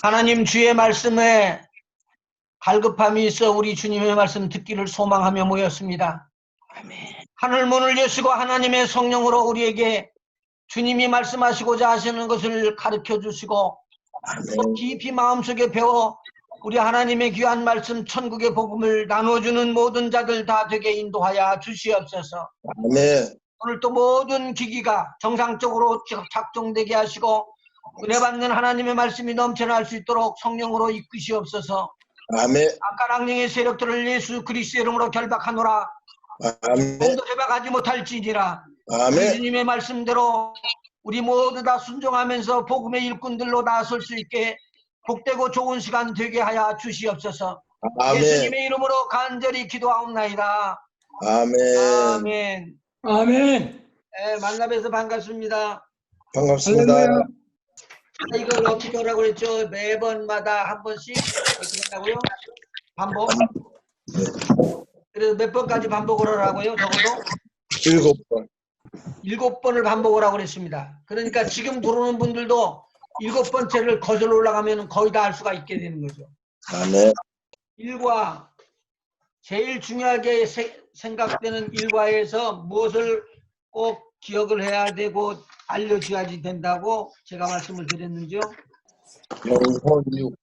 하나님 주의 말씀에 갈급함이 있어 우리 주님의 말씀 듣기를 소망하며 모였습니다. 하늘 문을 여시고 하나님의 성령으로 우리에게 주님이 말씀하시고자 하시는 것을 가르쳐 주시고 또 깊이 마음속에 배워 우리 하나님의 귀한 말씀 천국의 복음을 나눠주는 모든 자들 다 되게 인도하여 주시옵소서. 아멘. 오늘 또 모든 기기가 정상적으로 작동되게 하시고 은혜 받는 하나님의 말씀이 넘쳐날 수 있도록 성령으로 이끄시옵소서. 아멘. 악한 악령의 세력들을 예수 그리스도의 이름으로 결박하노라. 아멘. 몸도 결박하지 못할지니라. 아멘. 주님의 말씀대로 우리 모두 다 순종하면서 복음의 일꾼들로 나설 수 있게 복되고 좋은 시간 되게 하여 주시옵소서. 아멘. 예수님의 이름으로 간절히 기도하옵나이다. 아멘. 아멘. 아멘. 네, 만나뵈서 반갑습니다. 반갑습니다. 할렐루야. 이걸 어떻게 하라고 그랬죠? 매번마다 한 번씩 어떻게 한다고요? 반복? 그래서 몇 번까지 반복을 하라고요? 적어도? 7번. 7번을 반복을 하고 그랬습니다. 그러니까 지금 들어오는 분들도 7번째를 거슬러 올라가면 거의 다 할 수가 있게 되는 거죠. 아멘. 일과 제일 중요하게 생각되는 일과에서 무엇을 꼭 기억을 해야 되고 알려줘야지 된다고 제가 말씀을 드렸는지요. 영혼육.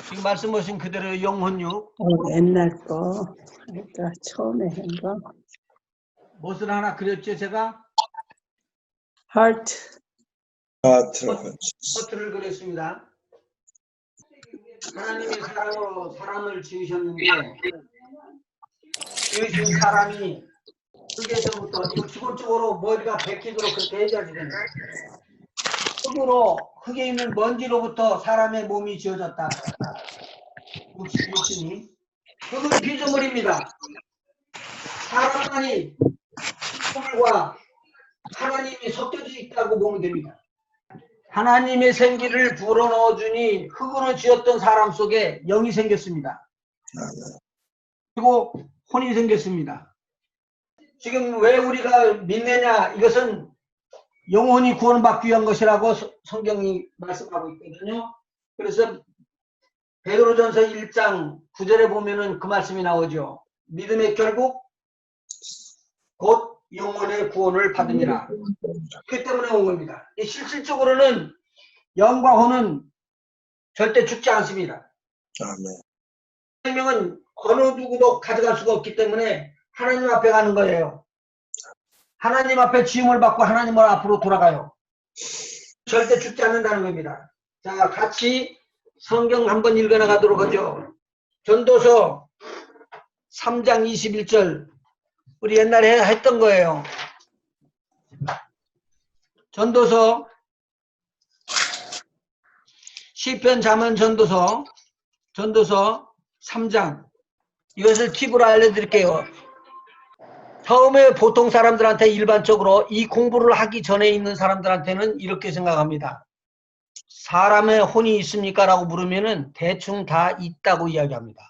지금 말씀하신 그대로 영혼육. 옛날 거, 그러니까 처음에 한 거. 무엇을 하나 그렸죠, 제가? Heart. 허트를 그렸습니다. 하나님이 사람으로 사람을 지으셨는데 지으신 사람이 흙에서부터 기본적으로 머리가 베끼도록 그렇게 해줘야지 된다. 흙으로 흙에 있는 먼지로부터 사람의 몸이 지어졌다. 육신이. 흙은 피조물입니다. 사람만이 피조물과 하나님이 섞여져 있다고 보면 됩니다. 하나님의 생기를 불어넣어주니 흙으로 지었던 사람 속에 영이 생겼습니다. 그리고 혼이 생겼습니다. 지금 왜 우리가 믿느냐? 이것은 영혼이 구원받기 위한 것이라고 성경이 말씀하고 있거든요. 그래서 베드로전서 1장 9절에 보면은 그 말씀이 나오죠. 믿음의 결국 곧 영혼의 구원을 받음이라. 그 때문에 온 겁니다. 실질적으로는 영과 혼은 절대 죽지 않습니다. 아멘. 생명은 어느 누구도 가져갈 수가 없기 때문에 하나님 앞에 가는 거예요. 하나님 앞에 지음을 받고 하나님 앞으로 돌아가요. 절대 죽지 않는다는 겁니다. 자, 같이 성경 한번 읽어나가도록 하죠. 전도서 3장 21절. 우리 옛날에 했던 거예요. 전도서, 시편, 잠언, 전도서 3장. 이것을 팁으로 알려드릴게요. 처음에 보통 사람들한테 일반적으로 이 공부를 하기 전에 있는 사람들한테는 이렇게 생각합니다. 사람의 혼이 있습니까? 라고 물으면은 대충 다 있다고 이야기합니다.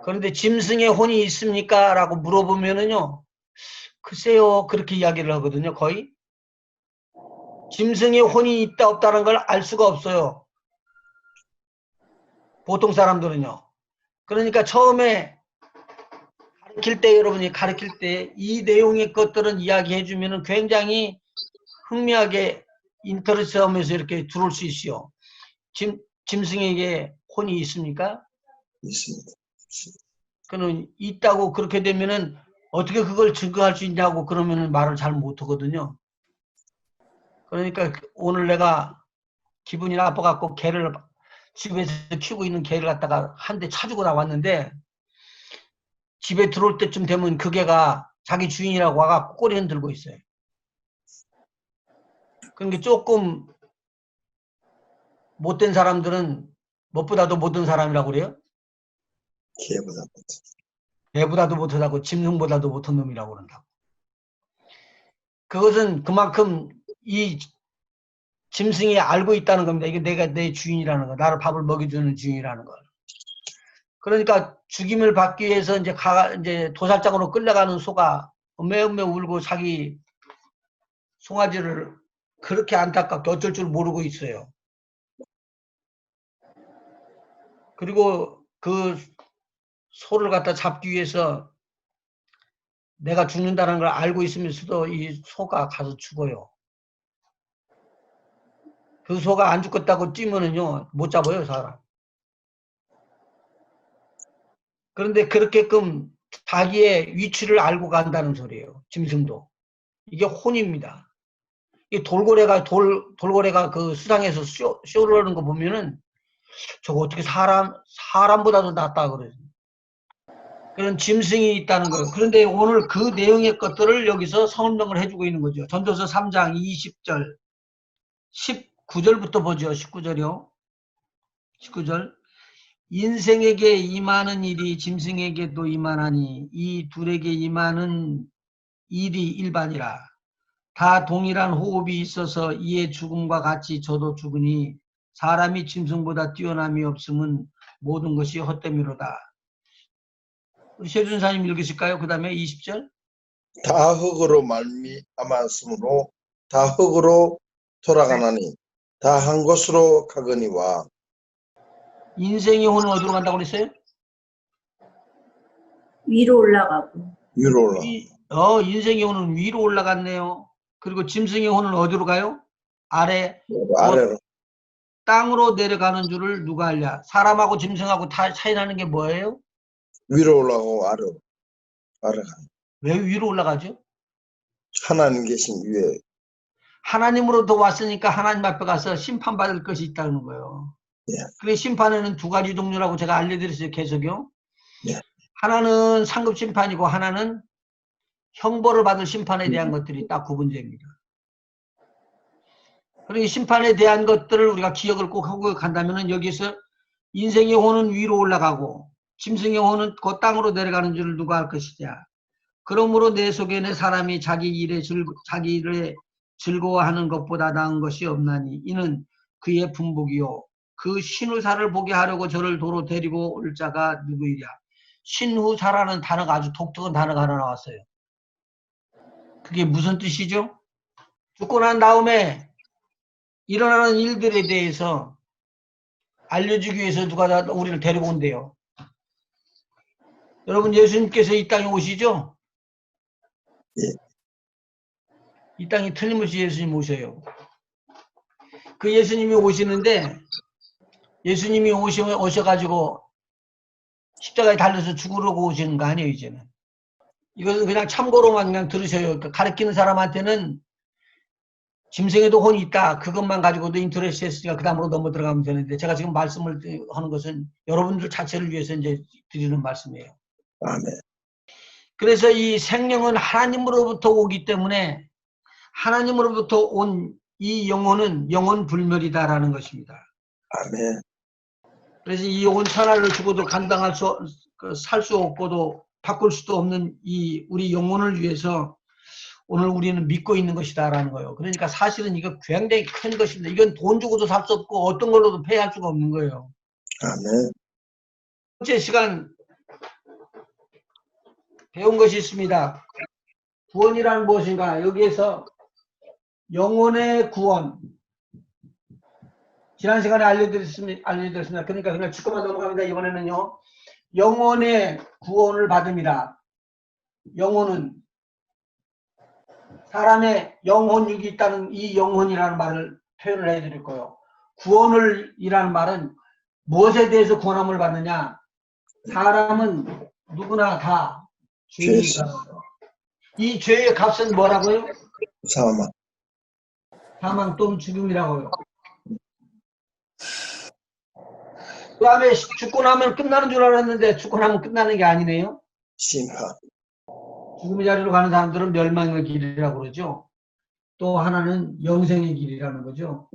그런데 짐승의 혼이 있습니까? 라고 물어보면은요, 글쎄요, 그렇게 이야기를 하거든요, 거의. 짐승의 혼이 있다, 없다는 걸 알 수가 없어요. 보통 사람들은요. 그러니까 처음에 가르칠 때, 여러분이 가르칠 때 이 내용의 것들은 이야기해 주면은 굉장히 흥미하게 인터레스 하면서 이렇게 들어올 수 있어요. 짐승에게 혼이 있습니까? 있습니다. 그는 있다고 그렇게 되면은 어떻게 그걸 증거할 수 있냐고 그러면은 말을 잘 못하거든요. 그러니까 오늘 내가 기분이 나빠갖고 개를 집에서 키우고 있는 개를 갖다가 한 대 차주고 나왔는데 집에 들어올 때쯤 되면 그 개가 자기 주인이라고 와갖고 꼬리 흔들고 있어요. 그러니까 조금 못된 사람들은 무엇보다도 못된 사람이라고 그래요? 개보다 개보다도 못하다고 짐승보다도 못한 놈이라고 그런다고. 그것은 그만큼 이 짐승이 알고 있다는 겁니다. 이게 내가 내 주인이라는 거, 나를 밥을 먹여주는 주인이라는 걸. 그러니까 죽임을 받기 위해서 이제 도살장으로 끌려가는 소가 매우 울고 자기 송아지를 그렇게 안타깝게 어쩔 줄 모르고 있어요. 그리고 그 소를 갖다 잡기 위해서 내가 죽는다는 걸 알고 있으면서도 이 소가 가서 죽어요. 그 소가 안 죽겠다고 뛰면은요, 못 잡아요, 사람. 그런데 그렇게끔 자기의 위치를 알고 간다는 소리예요. 짐승도. 이게 혼입니다. 이 돌고래가 그 수상에서 쇼를 하는 거 보면은 저거 어떻게 사람보다도 낫다 그래요. 그런 짐승이 있다는 거예요. 그런데 오늘 그 내용의 것들을 여기서 설명을 해주고 있는 거죠. 전도서 3장 20절, 19절부터 보죠. 19절이요. 19절. 인생에게 임하는 일이 짐승에게도 임하나니 이 둘에게 임하는 일이 일반이라. 다 동일한 호흡이 있어서 이에 죽음과 같이 저도 죽으니 사람이 짐승보다 뛰어남이 없음은 모든 것이 헛됨이로다. 우리 최준사님 읽으실까요? 그 다음에 20절. 다 흙으로 말미암았으므로 다 흙으로 돌아가나니 다 한 곳으로 가거니와. 인생의 혼은 어디로 간다고 그랬어요? 위로 올라가고. 위로 올라. 인생의 혼은 위로 올라갔네요. 그리고 짐승의 혼은 어디로 가요? 아래로. 땅으로 내려가는 줄을 누가 알랴? 사람하고 짐승하고 차이 나는 게 뭐예요? 위로 올라가고 아래로. 아래가. 왜 위로 올라가죠? 하나님 계신 위에. 하나님으로부터 왔으니까 하나님 앞에 가서 심판받을 것이 있다는 거예요. 예. 그 심판에는 두 가지 종류라고 제가 알려드렸어요. 계속요. 예. 하나는 상급 심판이고 하나는 형벌을 받을 심판에 대한 것들이 딱 구분됩니다. 그러니 심판에 대한 것들을 우리가 기억을 꼭 하고 간다면 여기서 인생의 혼은 위로 올라가고 짐승의 혼은 그 땅으로 내려가는 줄을 누가 할 것이냐. 그러므로 내 속에는 사람이 자기 일에 즐거워하는 것보다 나은 것이 없나니 이는 그의 분복이요. 그 신후사를 보게 하려고 저를 도로 데리고 올 자가 누구이랴. 신후사라는 단어가 아주 독특한 단어가 하나 나왔어요. 그게 무슨 뜻이죠? 죽고 난 다음에 일어나는 일들에 대해서 알려주기 위해서 누가 우리를 데리고 온대요. 여러분 예수님께서 이 땅에 오시죠? 예. 이 땅에 틀림없이 예수님 오셔요. 그 예수님이 오시는데 예수님이 오셔가지고 십자가에 달려서 죽으려고 오시는 거 아니에요, 이제는. 이것은 그냥 참고로만 그냥 들으셔요. 가르치는 사람한테는 짐승에도 혼이 있다. 그것만 가지고도 인터레스트 했으니까 그 다음으로 넘어 들어가면 되는데 제가 지금 말씀을 하는 것은 여러분들 자체를 위해서 이제 드리는 말씀이에요. 아멘. 그래서 이 생명은 하나님으로부터 오기 때문에 하나님으로부터 온 이 영혼은 영혼 불멸이다라는 것입니다. 아멘. 그래서 이 영혼 천하를 죽어도 감당할 살 수 없고도 바꿀 수도 없는 이 우리 영혼을 위해서 오늘 우리는 믿고 있는 것이다라는 거예요. 그러니까 사실은 이거 굉장히 큰 것입니다. 이건 돈 주고도 살 수 없고 어떤 걸로도 패할 수가 없는 거예요. 아멘. 번째 시간 배운 것이 있습니다. 구원이란 무엇인가? 여기에서 영혼의 구원. 지난 시간에 알려드렸습니다. 그러니까 그냥 짚고만 넘어갑니다. 이번에는요. 영혼의 구원을 받음이라. 영혼은 사람의 영혼육이 있다는 이 영혼이라는 말을 표현을 해드릴 거예요. 구원을 이라는 말은 무엇에 대해서 구원함을 받느냐? 사람은 누구나 다 죄인이다. 이 죄의 값은 뭐라고요? 사망. 사망 또는 죽음이라고요. 그 다음에 죽고 나면 끝나는 줄 알았는데 죽고 나면 끝나는 게 아니네요. 심판. 죽음의 자리로 가는 사람들은 멸망의 길이라고 그러죠. 또 하나는 영생의 길이라는 거죠.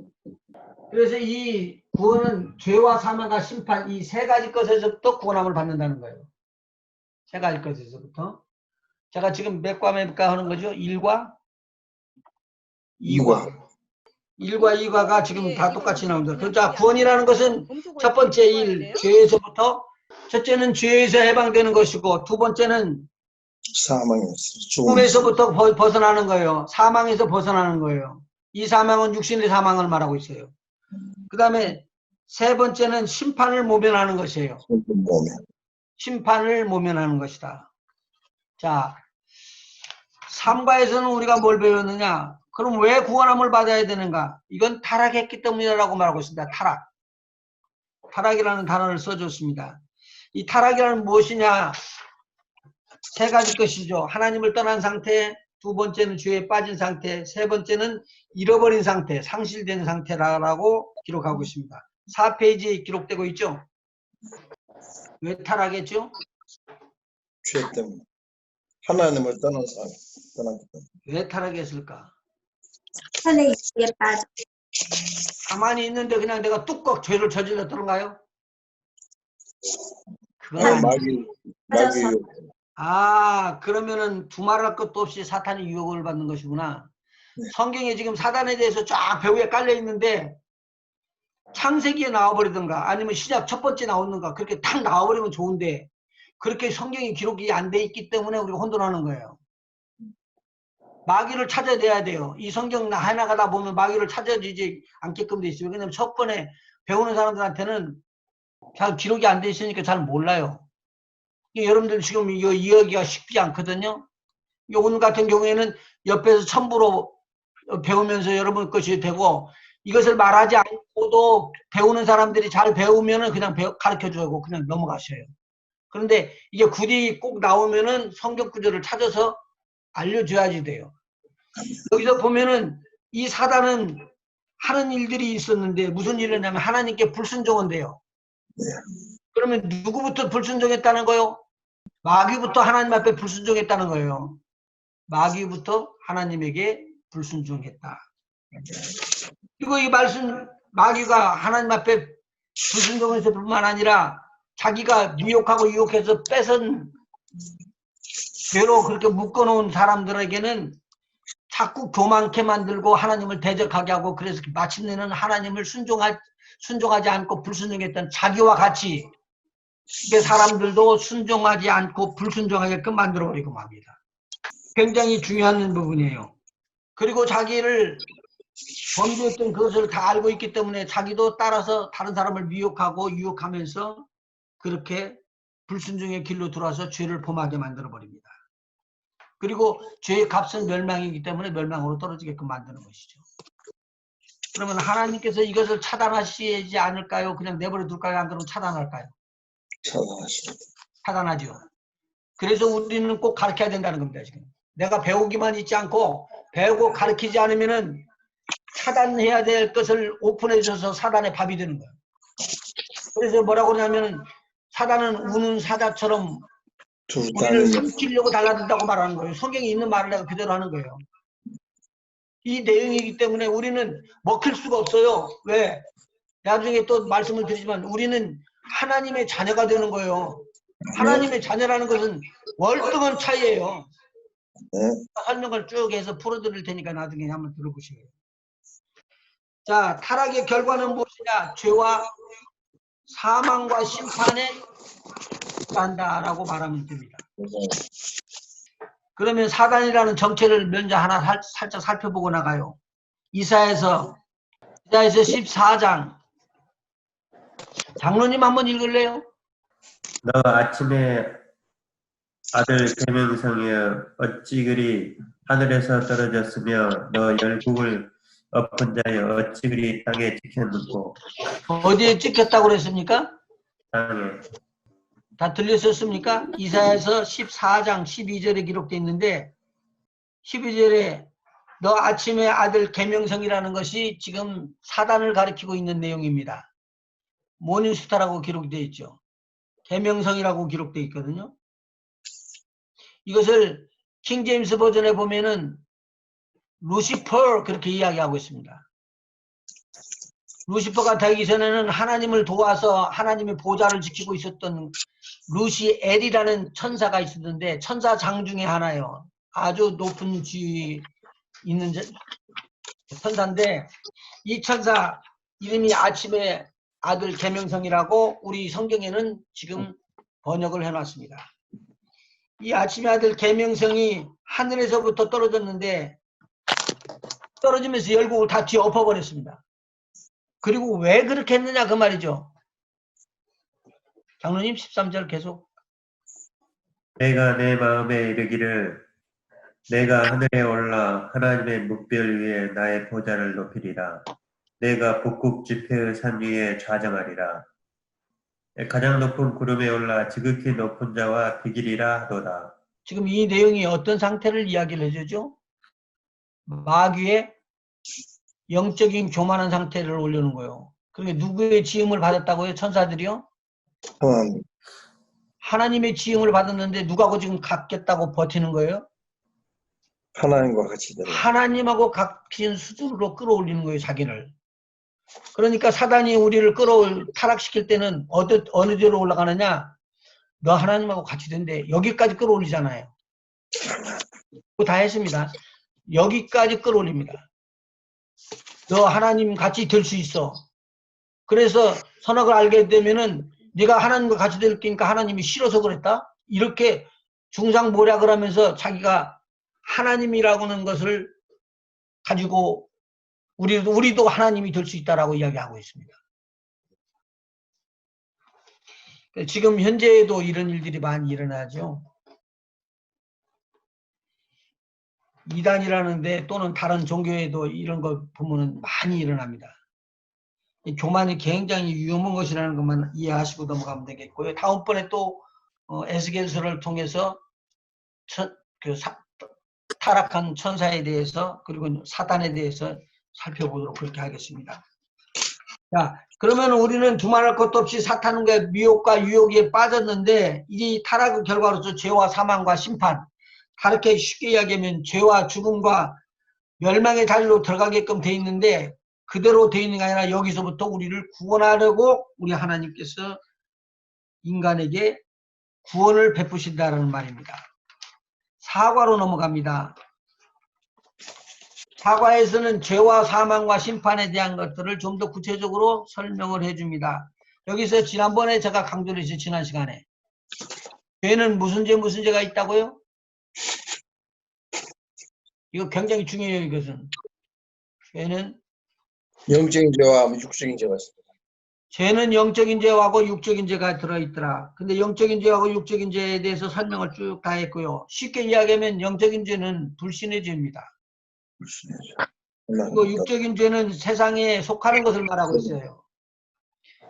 그래서 이 구원은 죄와 사망과 심판 이 세 가지 것에서부터 구원함을 받는다는 거예요. 세 가지 것에서부터. 제가 지금 몇 과 하는 거죠? 1과 2과. 1과 2과가 지금 다 똑같이 나옵니다. 그러니까 구원이라는 것은 첫 번째 일, 죄에서부터 첫째는 죄에서 해방되는 것이고 두 번째는 사망에서 죽음에서부터 벗어나는 거예요. 사망에서 벗어나는 거예요. 이 사망은 육신의 사망을 말하고 있어요. 그 다음에 세 번째는 심판을 모면하는 것이에요. 몸에. 심판을 모면하는 것이다. 자, 3과에서는 우리가 뭘 배웠느냐? 그럼 왜 구원함을 받아야 되는가? 이건 타락했기 때문이라고 말하고 있습니다. 타락. 타락이라는 단어를 써줬습니다. 이 타락이라는 무엇이냐? 세 가지 것이죠. 하나님을 떠난 상태, 두 번째는 죄에 빠진 상태, 세 번째는 잃어버린 상태, 상실된 상태라고 기록하고 있습니다. 4페이지에 기록되고 있죠. 왜 타락했죠? 죄 때문에. 하나님을 떠난 사람. 떠난 것 때문에. 왜 타락했을까? 사탄의 유혹에 빠져. 가만히 있는데 그냥 내가 뚝딱 죄를 저질렀던가요? 그건 아, 아니에요. 마귀 아, 그러면은 두말할 것도 없이 사탄이 유혹을 받는 것이구나. 네. 성경에 지금 사단에 대해서 쫙 배후에 깔려 있는데 창세기에 나와버리든가 아니면 시작 첫 번째 나오는가 그렇게 탁 나와버리면 좋은데 그렇게 성경이 기록이 안 돼 있기 때문에 우리가 혼돈하는 거예요. 마귀를 찾아내야 돼요. 이 성경 하나가다 보면 마귀를 찾아지지 않게끔 돼 있어요. 왜냐면 첫 번에 배우는 사람들한테는 잘 기록이 안 돼 있으니까 잘 몰라요. 여러분들 지금 이거 이해하기가 쉽지 않거든요. 오늘 같은 경우에는 옆에서 첨부로 배우면서 여러분 것이 되고 이것을 말하지 않고도 배우는 사람들이 잘 배우면은 그냥 가르쳐 주고 그냥 넘어가셔요. 그런데 이게 굳이 꼭 나오면은 성경 구절을 찾아서 알려줘야지 돼요. 여기서 보면은 이 사단은 하는 일들이 있었는데 무슨 일을 했냐면 하나님께 불순종한대요. 그러면 누구부터 불순종했다는 거요? 마귀부터 하나님 앞에 불순종했다는 거예요. 마귀부터 하나님에게 불순종했다. 그리고 이 말씀 마귀가 하나님 앞에 불순종했을 뿐만 아니라 자기가 미혹하고 유혹해서 뺏은 죄로 그렇게 묶어놓은 사람들에게는 자꾸 교만케 만들고 하나님을 대적하게 하고 그래서 마침내는 하나님을 순종하지 않고 불순종했던 자기와 같이 사람들도 순종하지 않고 불순종하게끔 만들어버리고 맙니다. 굉장히 중요한 부분이에요. 그리고 자기를 범죄했던 그것을 다 알고 있기 때문에 자기도 따라서 다른 사람을 미혹하고 유혹하면서 그렇게 불순종의 길로 들어와서 죄를 범하게 만들어버립니다. 그리고 죄의 값은 멸망이기 때문에 멸망으로 떨어지게끔 만드는 것이죠. 그러면 하나님께서 이것을 차단하시지 않을까요? 그냥 내버려 둘까요? 안 그러면 차단할까요? 차단하죠. 그래서 우리는 꼭 가르쳐야 된다는 겁니다. 지금 내가 배우기만 있지 않고 배우고 가르치지 않으면은 차단해야 될 것을 오픈해 줘서 사단의 밥이 되는 거예요. 그래서 뭐라고 그러냐면 사단은 우는 사자처럼 우리를 삼키려고 달라든다고 말하는 거예요. 성경에 있는 말을 내가 그대로 하는 거예요. 이 내용이기 때문에 우리는 먹힐 수가 없어요. 왜? 나중에 또 말씀을 드리지만 우리는 하나님의 자녀가 되는 거예요. 하나님의 자녀라는 것은 월등한 차이예요. 설명을 쭉 해서 풀어드릴 테니까 나중에 한번 들어보시고요. 자, 타락의 결과는 무엇이냐? 죄와 사망과 심판에 간다라고 말하면 됩니다. 그러면 사단이라는 정체를 먼저 하나 살짝 살펴보고 나가요. 이사야서 14장. 장로님 한번 읽을래요? 너 아침에 아들 계명성이여 어찌 그리 하늘에서 떨어졌으며 너 열국을 엎은 자여 어찌 그리 땅에 찍혔는고. 어디에 찍혔다고 그랬습니까? 땅에. 다 들렸었습니까? 이사야서 14장 12절에 기록되어 있는데 12절에 너 아침에 아들 계명성이라는 것이 지금 사단을 가리키고 있는 내용입니다. 모닝스타라고 기록되어 있죠. 계명성이라고 기록되어 있거든요. 이것을 킹제임스 버전에 보면은 루시퍼 그렇게 이야기하고 있습니다. 루시퍼가 되기 전에는 하나님을 도와서 하나님의 보좌를 지키고 있었던 루시엘이라는 천사가 있었는데 천사장 중에 하나예요. 아주 높은 지위 있는 천사인데 이 천사 이름이 아침에 아들 계명성이라고 우리 성경에는 지금 번역을 해놨습니다. 이 아침의 아들 계명성이 하늘에서부터 떨어졌는데 떨어지면서 열국을 다 뒤에 엎어버렸습니다. 그리고 왜 그렇게 했느냐 그 말이죠. 장로님 13절 계속. 내가 내 마음에 이르기를 내가 하늘에 올라 하나님의 묵별 위에 나의 보좌를 높이리라. 내가 북극 지폐의 산 위에 좌정하리라. 가장 높은 구름에 올라 지극히 높은 자와 비기리라 하도다. 지금 이 내용이 어떤 상태를 이야기를 해주죠? 마귀의 영적인 교만한 상태를 올려놓은 거예요. 그러니까 누구의 지음을 받았다고요? 천사들이요? 하나님. 하나님의 지음을 받았는데 누가고 지금 같겠다고 버티는 거예요? 하나님과 같이 되라. 하나님하고 같은 수준으로 끌어올리는 거예요, 자기를. 그러니까 사단이 우리를 타락시킬 때는 어느 데로 올라가느냐? 너 하나님하고 같이 된대. 여기까지 끌어올리잖아요. 그거 다 했습니다. 여기까지 끌어올립니다. 너 하나님 같이 될 수 있어. 그래서 선악을 알게 되면은 네가 하나님과 같이 될 거니까 하나님이 싫어서 그랬다? 이렇게 중상모략을 하면서 자기가 하나님이라고 하는 것을 가지고 우리도 하나님이 될 수 있다라고 이야기하고 있습니다. 지금 현재에도 이런 일들이 많이 일어나죠. 이단이라는데 또는 다른 종교에도 이런 거 보면은 많이 일어납니다. 이 교만이 굉장히 위험한 것이라는 것만 이해하시고 넘어가면 되겠고요. 다음번에 또 에스겔서를 통해서 타락한 천사에 대해서 그리고 사단에 대해서 살펴보도록 그렇게 하겠습니다. 자, 그러면 우리는 두말할 것도 없이 사탄과 미혹과 유혹에 빠졌는데 이 타락의 결과로서 죄와 사망과 심판, 다르게 쉽게 이야기하면 죄와 죽음과 멸망의 자리로 들어가게끔 돼 있는데 그대로 돼 있는 게 아니라 여기서부터 우리를 구원하려고 우리 하나님께서 인간에게 구원을 베푸신다는 말입니다. 사과로 넘어갑니다. 사과에서는 죄와 사망과 심판에 대한 것들을 좀 더 구체적으로 설명을 해줍니다. 여기서 지난번에 제가 강조를 했어요. 지난 시간에. 죄는 무슨 죄가 있다고요? 이거 굉장히 중요해요. 이것은. 죄는 영적인 죄와 육적인 죄가 있습니다. 죄는 영적인 죄하고 육적인 죄가 들어있더라. 근데 영적인 죄하고 육적인 죄에 대해서 설명을 쭉 다 했고요. 쉽게 이야기하면 영적인 죄는 불신의 죄입니다. 그리고 육적인 죄는 세상에 속하는 것을 말하고 있어요.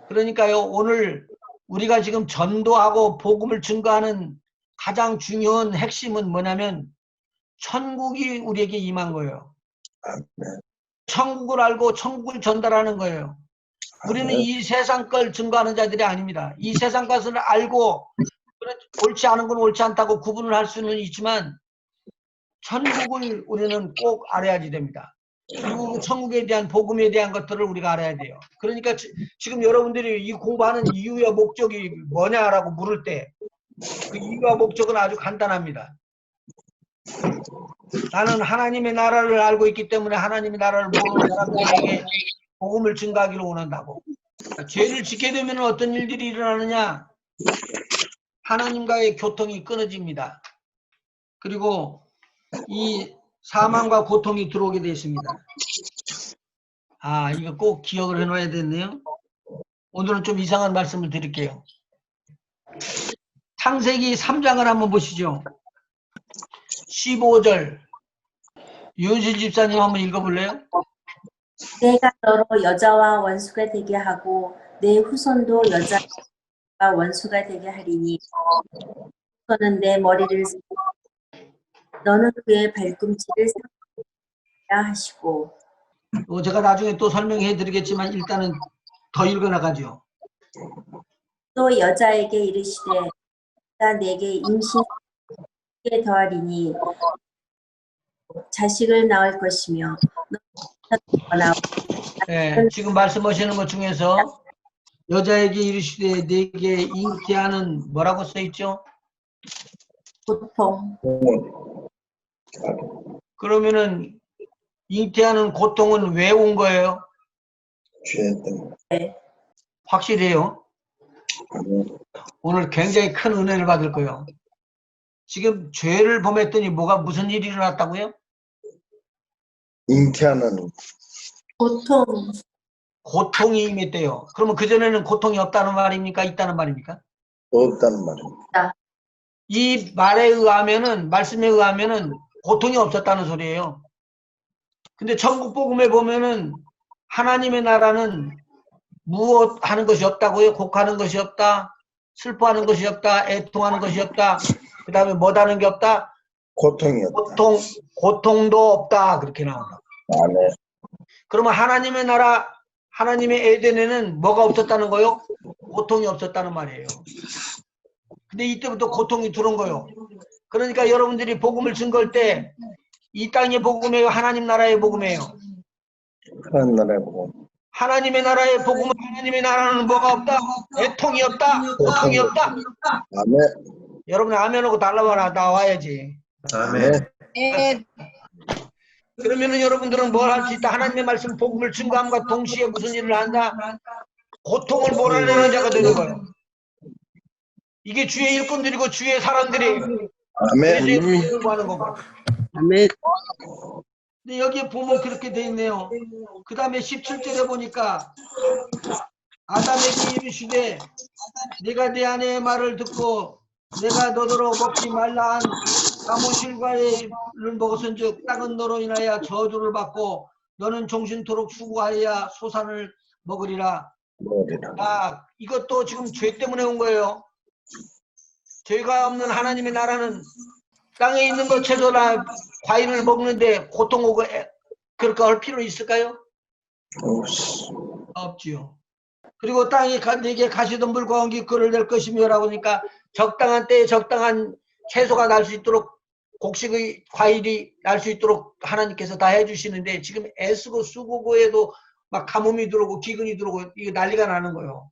그러니까요, 오늘 우리가 지금 전도하고 복음을 증거하는 가장 중요한 핵심은 뭐냐면 천국이 우리에게 임한 거예요. 천국을 알고 천국을 전달하는 거예요. 우리는 이 세상 걸 증거하는 자들이 아닙니다. 이 세상 것을 알고 옳지 않은 건 옳지 않다고 구분을 할 수는 있지만 천국을 우리는 꼭 알아야지 됩니다. 그리고 그 천국에 대한 복음에 대한 것들을 우리가 알아야 돼요. 그러니까 지금 여러분들이 이 공부하는 이유와 목적이 뭐냐라고 물을 때 그 이유와 목적은 아주 간단합니다. 나는 하나님의 나라를 알고 있기 때문에 하나님의 나라를 모르는 사람들에게 복음을 증가하기를 원한다고. 죄를 짓게 되면 어떤 일들이 일어나느냐? 하나님과의 교통이 끊어집니다. 그리고 이 사망과 고통이 들어오게 되어 있습니다. 아, 이거 꼭 기억을 해놔야 되네요. 오늘은 좀 이상한 말씀을 드릴게요. 창세기 3장을 한번 보시죠. 15절. 유은실 집사님 한번 읽어볼래요? 내가 너로 여자와 원수가 되게 하고 내 후손도 여자와 원수가 되게 하리니 너는 내 머리를 너는 그의 발꿈치를 삼으라 하시고. 제가 나중에 또 설명해 드리겠지만 일단은 더 읽어나가죠. 또 여자에게 이르시되 내가 내게 임신에 더하리니 자식을 낳을 것이며 네, 지금 말씀하시는 것 중에서 여자에게 이르시되 내게 잉태하는 뭐라고 써있죠? 고통. 그러면은 잉태하는 고통은 왜 온 거예요? 죄 때문에. 네. 확실해요. 오늘 굉장히 큰 은혜를 받을 거예요. 지금 죄를 범했더니 무슨 일이 일어났다고요? 잉태하는 고통, 고통이 임했대요. 그러면 그전에는 고통이 없다는 말입니까? 있다는 말입니까? 없다는 말입니다. 이 말에 의하면은, 말씀에 의하면은 고통이 없었다는 소리예요. 근데 천국 복음에 보면은 하나님의 나라는 무엇 하는 것이 없다고요? 곡하는 것이 없다, 슬퍼하는 것이 없다, 애통하는 것이 없다, 그 다음에 못하는 게 없다, 고통이 없다. 고통도 없다, 그렇게 나온다. 아멘. 그러면 하나님의 나라, 하나님의 에덴에는 뭐가 없었다는 거요? 고통이 없었다는 말이에요. 근데 이때부터 고통이 들어온 거요. 그러니까 여러분들이 복음을 증거할 때 이 땅의 복음이에요, 하나님 나라의 복음이에요? 하나님 나라의 복음. 하나님의 나라의 복음은, 하나님의 나라는 뭐가 없다? 애통이 없다, 고통이 없다. 아멘. 여러분 아멘하고 달라와라, 나와야지. 아멘. 그러면은 여러분들은 뭘 할 수 있다? 하나님의 말씀 복음을 증거함과 동시에 무슨 일을 한다? 고통을 몰아내는 자가 되는 거예요. 이게 주의 일꾼들이고 주의 사람들이 아멘. 공부하는 거고. 아멘. 근데 여기에 보면 그렇게 돼 있네요. 그 다음에 17절에 보니까 아담에게 이르시되 네가 내 아내의 말을 듣고 내가 너더러 먹지 말라 한 나무실과를 먹었은즉 땅은 너로 인하여 저주를 받고 너는 종신토록 수고하여야 소산을 먹으리라. 먹으리라. 아, 이것도 지금 죄 때문에 온 거예요. 죄가 없는 하나님의 나라는 땅에 있는 것 채소나 과일을 먹는데 고통 오고 그렇게 할 필요 있을까요? 없지요. 그리고 땅이 내게 가시던 물과 옮기 그를 낼 것이며 라고 하니까 적당한 때에 적당한 채소가 날 수 있도록 곡식의 과일이 날 수 있도록 하나님께서 다 해주시는데 지금 애쓰고 수고고에도 막 가뭄이 들어오고 기근이 들어오고 이거 난리가 나는 거예요.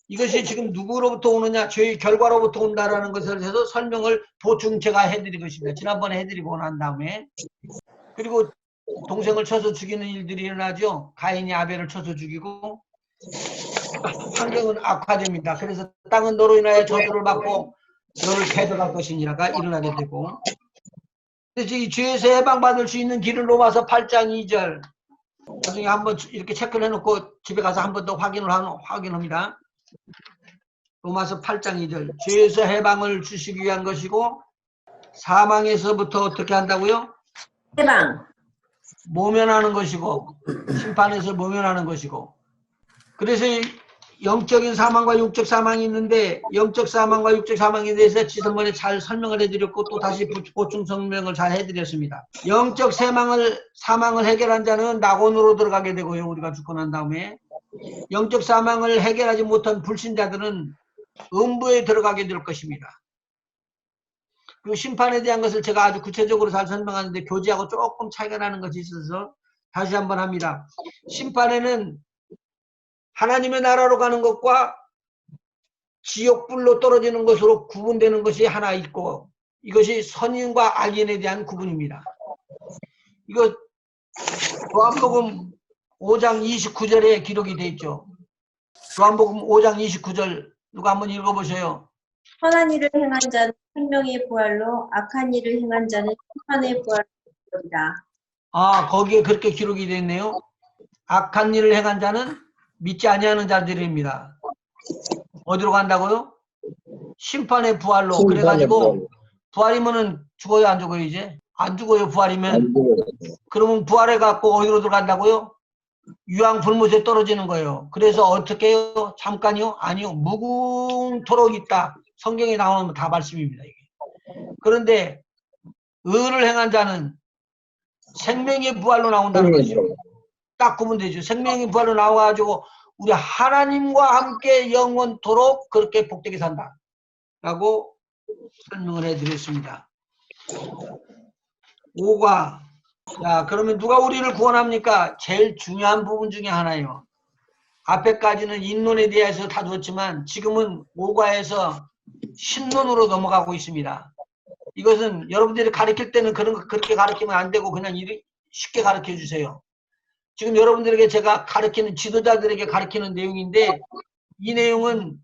이것이 지금 누구로부터 오느냐, 죄의 결과로부터 온다라는 것을 해서 설명을 보충 제가 해드린 것입니다. 지난번에 해드리고 난 다음에. 그리고 동생을 쳐서 죽이는 일들이 일어나죠. 가인이 아벨을 쳐서 죽이고 환경은 악화됩니다. 그래서 땅은 너로 인하여 저주를 받고 너를 패도할 것이니라가 일어나게 되고, 그래서 이 죄에서 해방받을 수 있는 길을 로마서 8장 2절 나중에 한번 이렇게 체크를 해놓고 집에 가서 한 번 더 확인합니다. 로마서 8장 2절 죄에서 해방을 주시기 위한 것이고 사망에서부터 어떻게 한다고요? 해방. 모면하는 것이고 심판에서 모면하는 것이고, 그래서 영적인 사망과 육적 사망이 있는데 영적 사망과 육적 사망에 대해서 지난번에 잘 설명을 해드렸고 또 다시 보충 설명을 잘 해드렸습니다. 영적 사망을 해결한 자는 낙원으로 들어가게 되고요. 우리가 죽고 난 다음에 영적 사망을 해결하지 못한 불신자들은 음부에 들어가게 될 것입니다. 그리고 심판에 대한 것을 제가 아주 구체적으로 잘 설명하는데 교재하고 조금 차이가 나는 것이 있어서 다시 한번 합니다. 심판에는 하나님의 나라로 가는 것과 지옥불로 떨어지는 것으로 구분되는 것이 하나 있고 이것이 선인과 악인에 대한 구분입니다. 이거 요한복음 5장 29절에 기록이 되어 있죠. 요한복음 5장 29절 누가 한번 읽어보세요. 선한 일을 행한 자는 생명의 부활로 악한 일을 행한 자는 심판의 부활로이다. 아, 거기에 그렇게 기록이 되어 있네요. 악한 일을 행한 자는 믿지 아니하는 자들입니다. 어디로 간다고요? 심판의 부활로. 그래가지고 부활이면은 죽어요, 안 죽어요? 이제 안 죽어요. 부활이면. 그러면 부활해갖고 어디로 들어간다고요? 유황 불못에 떨어지는 거예요. 그래서 어떻게 해요? 잠깐이요? 아니요. 무궁토록 있다. 성경에 나오는 다 말씀입니다. 이게. 그런데 의를 행한 자는 생명의 부활로 나온다는 거죠. 딱 구분되죠. 생명의 부활로 나와가지고 우리 하나님과 함께 영원토록 그렇게 복되게 산다 라고 설명을 해드렸습니다. 5가 자, 그러면 누가 우리를 구원합니까? 제일 중요한 부분 중에 하나예요. 앞에까지는 인론에 대해서 다루었지만 지금은 5과에서 신론으로 넘어가고 있습니다. 이것은 여러분들이 가르칠 때는 그렇게 가르치면 안 되고 그냥 쉽게 가르쳐 주세요. 지금 여러분들에게 제가 가르치는 지도자들에게 가르치는 내용인데 이 내용은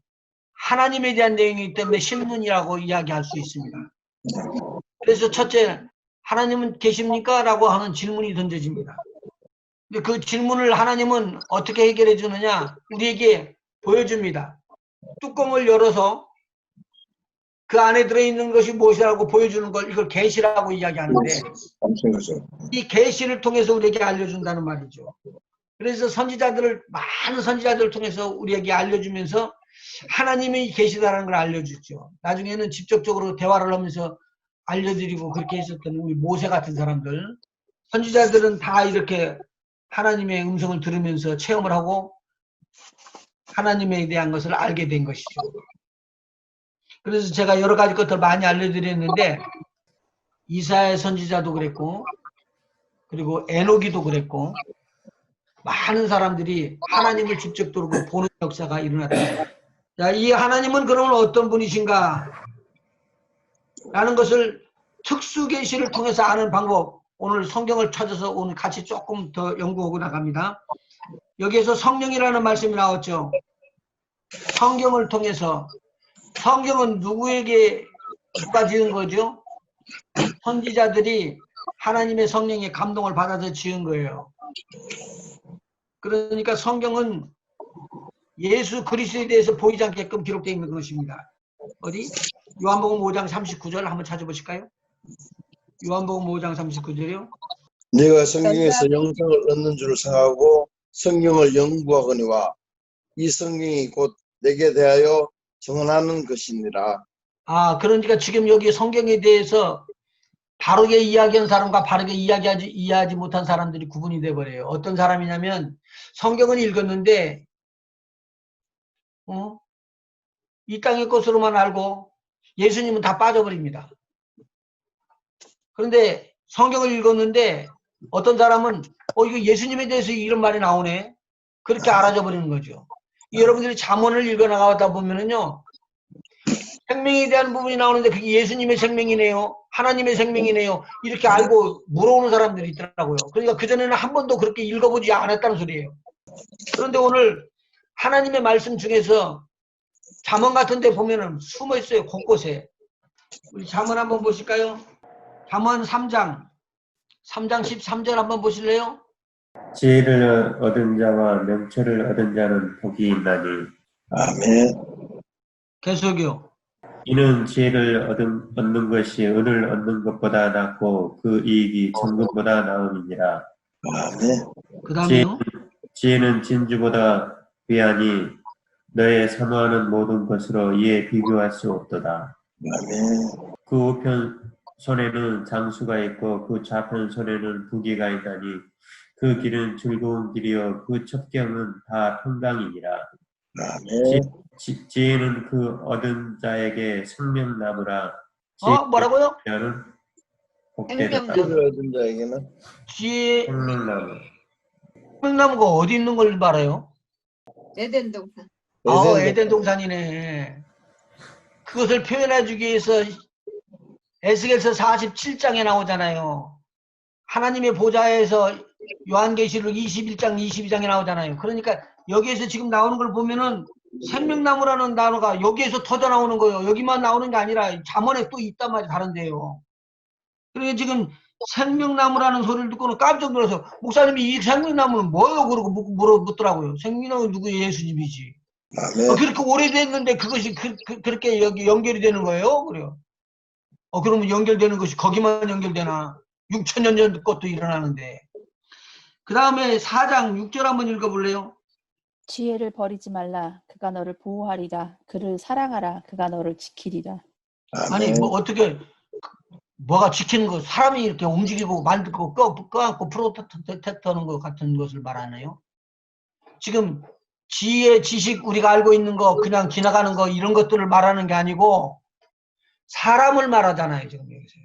하나님에 대한 내용이기 때문에 신론이라고 이야기할 수 있습니다. 그래서 첫째, 하나님은 계십니까? 라고 하는 질문이 던져집니다. 근데 그 질문을 하나님은 어떻게 해결해 주느냐? 우리에게 보여줍니다. 뚜껑을 열어서 그 안에 들어있는 것이 무엇이라고 보여주는 걸 이걸 계시라고 이야기하는데 엄청 거죠. 이 계시를 통해서 우리에게 알려준다는 말이죠. 그래서 많은 선지자들을 통해서 우리에게 알려주면서 하나님이 계시다라는 걸 알려주죠. 나중에는 직접적으로 대화를 하면서 알려드리고 그렇게 했었던 우리 모세 같은 사람들, 선지자들은 다 이렇게 하나님의 음성을 들으면서 체험을 하고 하나님에 대한 것을 알게 된 것이죠. 그래서 제가 여러 가지 것들 많이 알려드렸는데 이사야 선지자도 그랬고 그리고 에녹이도 그랬고 많은 사람들이 하나님을 직접적으로 보는 역사가 일어났다. 자, 이 하나님은 그러면 어떤 분이신가? 라는 것을 특수 계시를 통해서 아는 방법, 오늘 성경을 찾아서 오늘 같이 조금 더 연구하고 나갑니다. 여기에서 성령이라는 말씀이 나왔죠. 성경을 통해서, 성경은 누구에게 누가 지은 거죠? 선지자들이 하나님의 성령의 감동을 받아서 지은 거예요. 그러니까 성경은 예수 그리스도에 대해서 보이지 않게끔 기록되어 있는 것입니다. 어디? 요한복음 5장 39절 한번 찾아보실까요? 요한복음 5장 39절이요. 네가 성경에서 영생을 얻는 줄 생각하고 성경을 연구하거니와 이 성경이 곧 내게 대하여 증언하는 것이니라. 아, 그러니까 지금 여기 성경에 대해서 바르게 이야기한 사람과 바르게 이해하지 못한 사람들이 구분이 돼버려요. 어떤 사람이냐면 성경은 읽었는데 이 땅의 것으로만 알고 예수님은 다 빠져버립니다. 그런데 성경을 읽었는데 어떤 사람은 이거 예수님에 대해서 이런 말이 나오네. 그렇게 알아져 버리는 거죠. 여러분들이 잠언을 읽어나가다 보면은요. 생명에 대한 부분이 나오는데 그게 예수님의 생명이네요. 하나님의 생명이네요. 이렇게 알고 물어오는 사람들이 있더라고요. 그러니까 그전에는 한 번도 그렇게 읽어보지 않았다는 소리예요. 그런데 오늘 하나님의 말씀 중에서 잠언 같은 데 보면은 숨어 있어요. 곳곳에. 우리 잠언 한번 보실까요? 잠언 3장 13절 한번 보실래요? 지혜를 얻은 자와 명철을 얻은 자는 복이 있나니 아멘. 계속요. 이는 지혜를 얻는 것이 은을 얻는 것보다 낫고 그 이익이 정금보다 나음이니라. 아멘. 그 다음에요. 지혜는 진주보다 귀하니 너의 사모하는 모든 것으로 이에 비교할 수 없도다. 아멘. 그 우편 손에는 장수가 있고 그 좌편 손에는 부귀가 있나니 그 길은 즐거운 길이요 그 첩경은 다 평강이니라. 아멘. 지혜는 그 얻은 자에게 생명나무라. 뭐라고요? 지혜는 복되다. 지혜를 얻은 자에게는 지혜 생명나무. 생명나무가 어디 있는 걸 말해요? 에덴 동산. 에덴 동산이네. 그것을 표현해 주기 위해서 에스겔서 47장에 나오잖아요. 하나님의 보좌에서 요한계시록 21장, 22장에 나오잖아요. 그러니까 여기에서 지금 나오는 걸 보면은 생명나무라는 단어가 여기에서 터져 나오는 거예요. 여기만 나오는 게 아니라 잠언에 또 있단 말이 다른데요. 그러니까 지금 생명나무라는 소리를 듣고는 깜짝 놀라서 목사님이 이 생명나무는 뭐예요? 그러고 물어보더라고요. 생명나무는 누구? 예수님이지. 아멘. 그렇게 오래됐는데 그것이 그렇게 여기 연결이 되는 거예요? 그래요. 그러면 연결되는 것이 거기만 연결되나? 6천년 전 것도 일어나는데. 그 다음에 4장 6절 한번 읽어볼래요? 지혜를 버리지 말라. 그가 너를 보호하리라. 그를 사랑하라. 그가 너를 지키리라. 아니, 아멘. 어떻게, 뭐가 지키는 거, 사람이 이렇게 움직이고 만들고 껴안고 프로텍트 하는 것 같은 것을 말하나요? 지금 지혜, 지식, 우리가 알고 있는 거, 그냥 지나가는 거, 이런 것들을 말하는 게 아니고, 사람을 말하잖아요, 지금 여기서.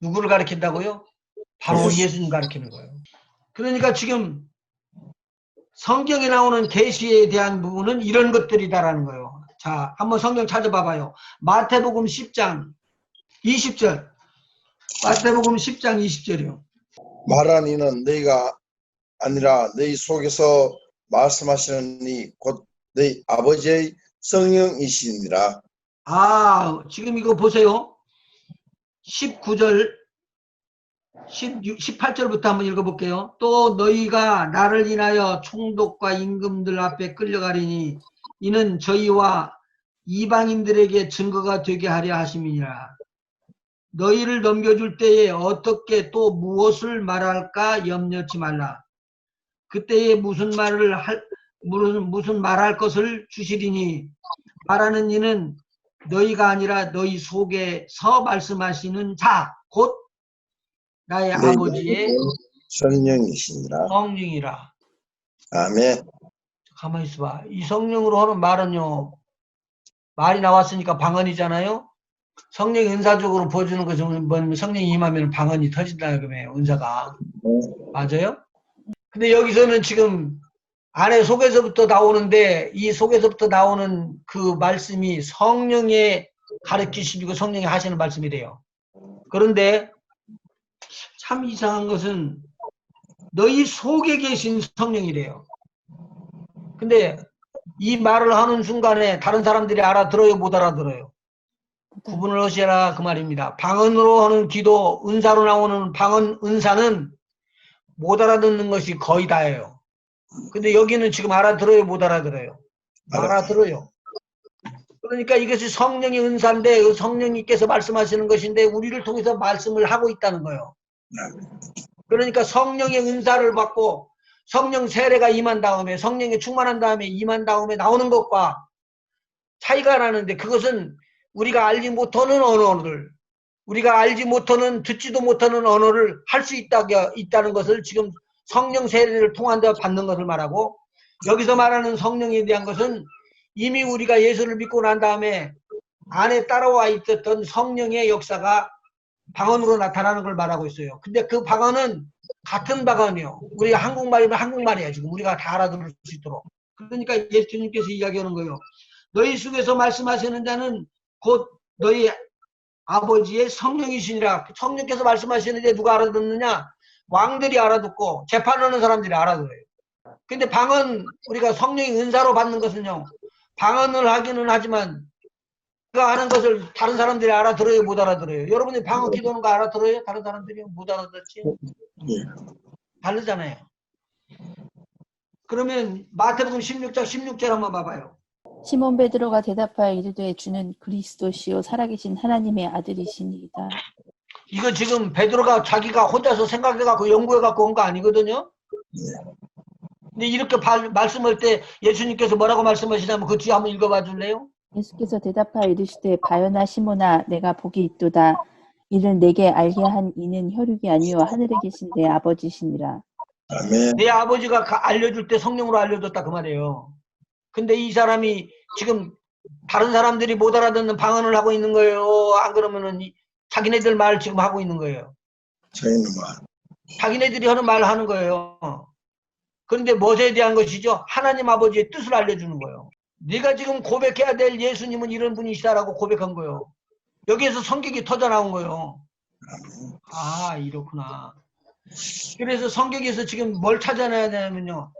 누구를 가리킨다고요? 바로 예수님 가리키는 거예요. 그러니까 지금 성경에 나오는 계시에 대한 부분은 이런 것들이다라는 거예요. 자, 한번 성경 찾아봐봐요. 마태복음 10장 20절. 마태복음 10장 20절이요. 말한 이는 너희가 아니라 너희 속에서 말씀하시는 이 곧 너희 아버지의 성령이시니라. 지금 이거 보세요. 19절 18절부터 한번 읽어볼게요. 또 너희가 나를 인하여 총독과 임금들 앞에 끌려가리니 이는 저희와 이방인들에게 증거가 되게 하려 하심이니라. 너희를 넘겨줄 때에 어떻게 또 무엇을 말할까 염려치 말라. 그때에 무슨 말할 것을 주시리니 말하는 이는 너희가 아니라 너희 속에서 말씀하시는 자 곧 나의 내 아버지의 성령이시니라. 성령이라. 아멘. 가만히 있어봐. 이 성령으로 하는 말은요, 말이 나왔으니까 방언이잖아요. 성령이 은사적으로 보여주는 것은 뭐냐면 성령이 임하면 방언이 터진다 그러면 은사가. 맞아요? 근데 여기서는 지금 안에 속에서부터 나오는데 이 속에서부터 나오는 그 말씀이 성령의 가르치시고 성령이 하시는 말씀이래요. 그런데 참 이상한 것은 너희 속에 계신 성령이래요. 근데 이 말을 하는 순간에 다른 사람들이 알아들어요, 못 알아들어요? 구분을 하시라 그 말입니다. 방언으로 하는 기도, 은사로 나오는 방언, 은사는 못 알아듣는 것이 거의 다예요. 근데 여기는 지금 알아들어요, 못 알아들어요? 알아들어요. 그러니까 이것이 성령의 은사인데 성령님께서 말씀하시는 것인데 우리를 통해서 말씀을 하고 있다는 거예요. 그러니까 성령의 은사를 받고 성령 세례가 임한 다음에 성령에 충만한 다음에 임한 다음에 나오는 것과 차이가 나는데 그것은 우리가 알지 못하는 언어를 우리가 알지 못하는 듣지도 못하는 언어를 할 수 있다는 것을 지금 성령 세례를 통한 데 받는 것을 말하고 여기서 말하는 성령에 대한 것은 이미 우리가 예수를 믿고 난 다음에 안에 따라와 있었던 성령의 역사가 방언으로 나타나는 걸 말하고 있어요. 근데 그 방언은 같은 방언이요. 우리가 한국말이면 한국말이야. 지금 우리가 다 알아들을 수 있도록. 그러니까 예수님께서 이야기하는 거예요. 너희 속에서 말씀하시는 자는 곧 너희 아버지의 성령이시니라. 성령께서 말씀하시는데 누가 알아듣느냐? 왕들이 알아듣고 재판하는 사람들이 알아들어요. 근데 방언 우리가 성령의 은사로 받는 것은요. 방언을 하기는 하지만 그 아는 것을 다른 사람들이 알아들어요, 못 알아들어요? 여러분이 방언 기도하는 거 알아들어요? 다른 사람들이 못 알아듣지? 다르잖아요. 그러면 마태복음 16장 16절 한번 봐봐요. 시몬 베드로가 대답하여 이르되 주는 그리스도시요 살아계신 하나님의 아들이시니이다. 이거 지금 베드로가 자기가 혼자서 생각해갖고 연구해갖고 온 거 아니거든요. 근데 이렇게 말씀할 때 예수님께서 뭐라고 말씀하시냐면 그 뒤에 한번 읽어봐 줄래요? 예수께서 대답하여 이르시되 바요나 시몬아 내가 복이 있도다. 이를 내게 알게 한 이는 혈육이 아니요 하늘에 계신 내 아버지시니라. 아멘. 내 아버지가 알려줄 때 성령으로 알려줬다 그 말이에요. 근데 이 사람이 지금 다른 사람들이 못 알아듣는 방언을 하고 있는 거예요. 안 그러면은 자기네들 말 지금 하고 있는 거예요. 저희는 말. 자기네들이 하는 말 하는 거예요. 그런데 무엇에 대한 것이죠? 하나님 아버지의 뜻을 알려주는 거예요. 네가 지금 고백해야 될 예수님은 이런 분이시다라고 고백한 거예요. 여기에서 성격이 터져 나온 거예요. 아, 이렇구나. 그래서 성격에서 지금 뭘 찾아내야 되냐면요.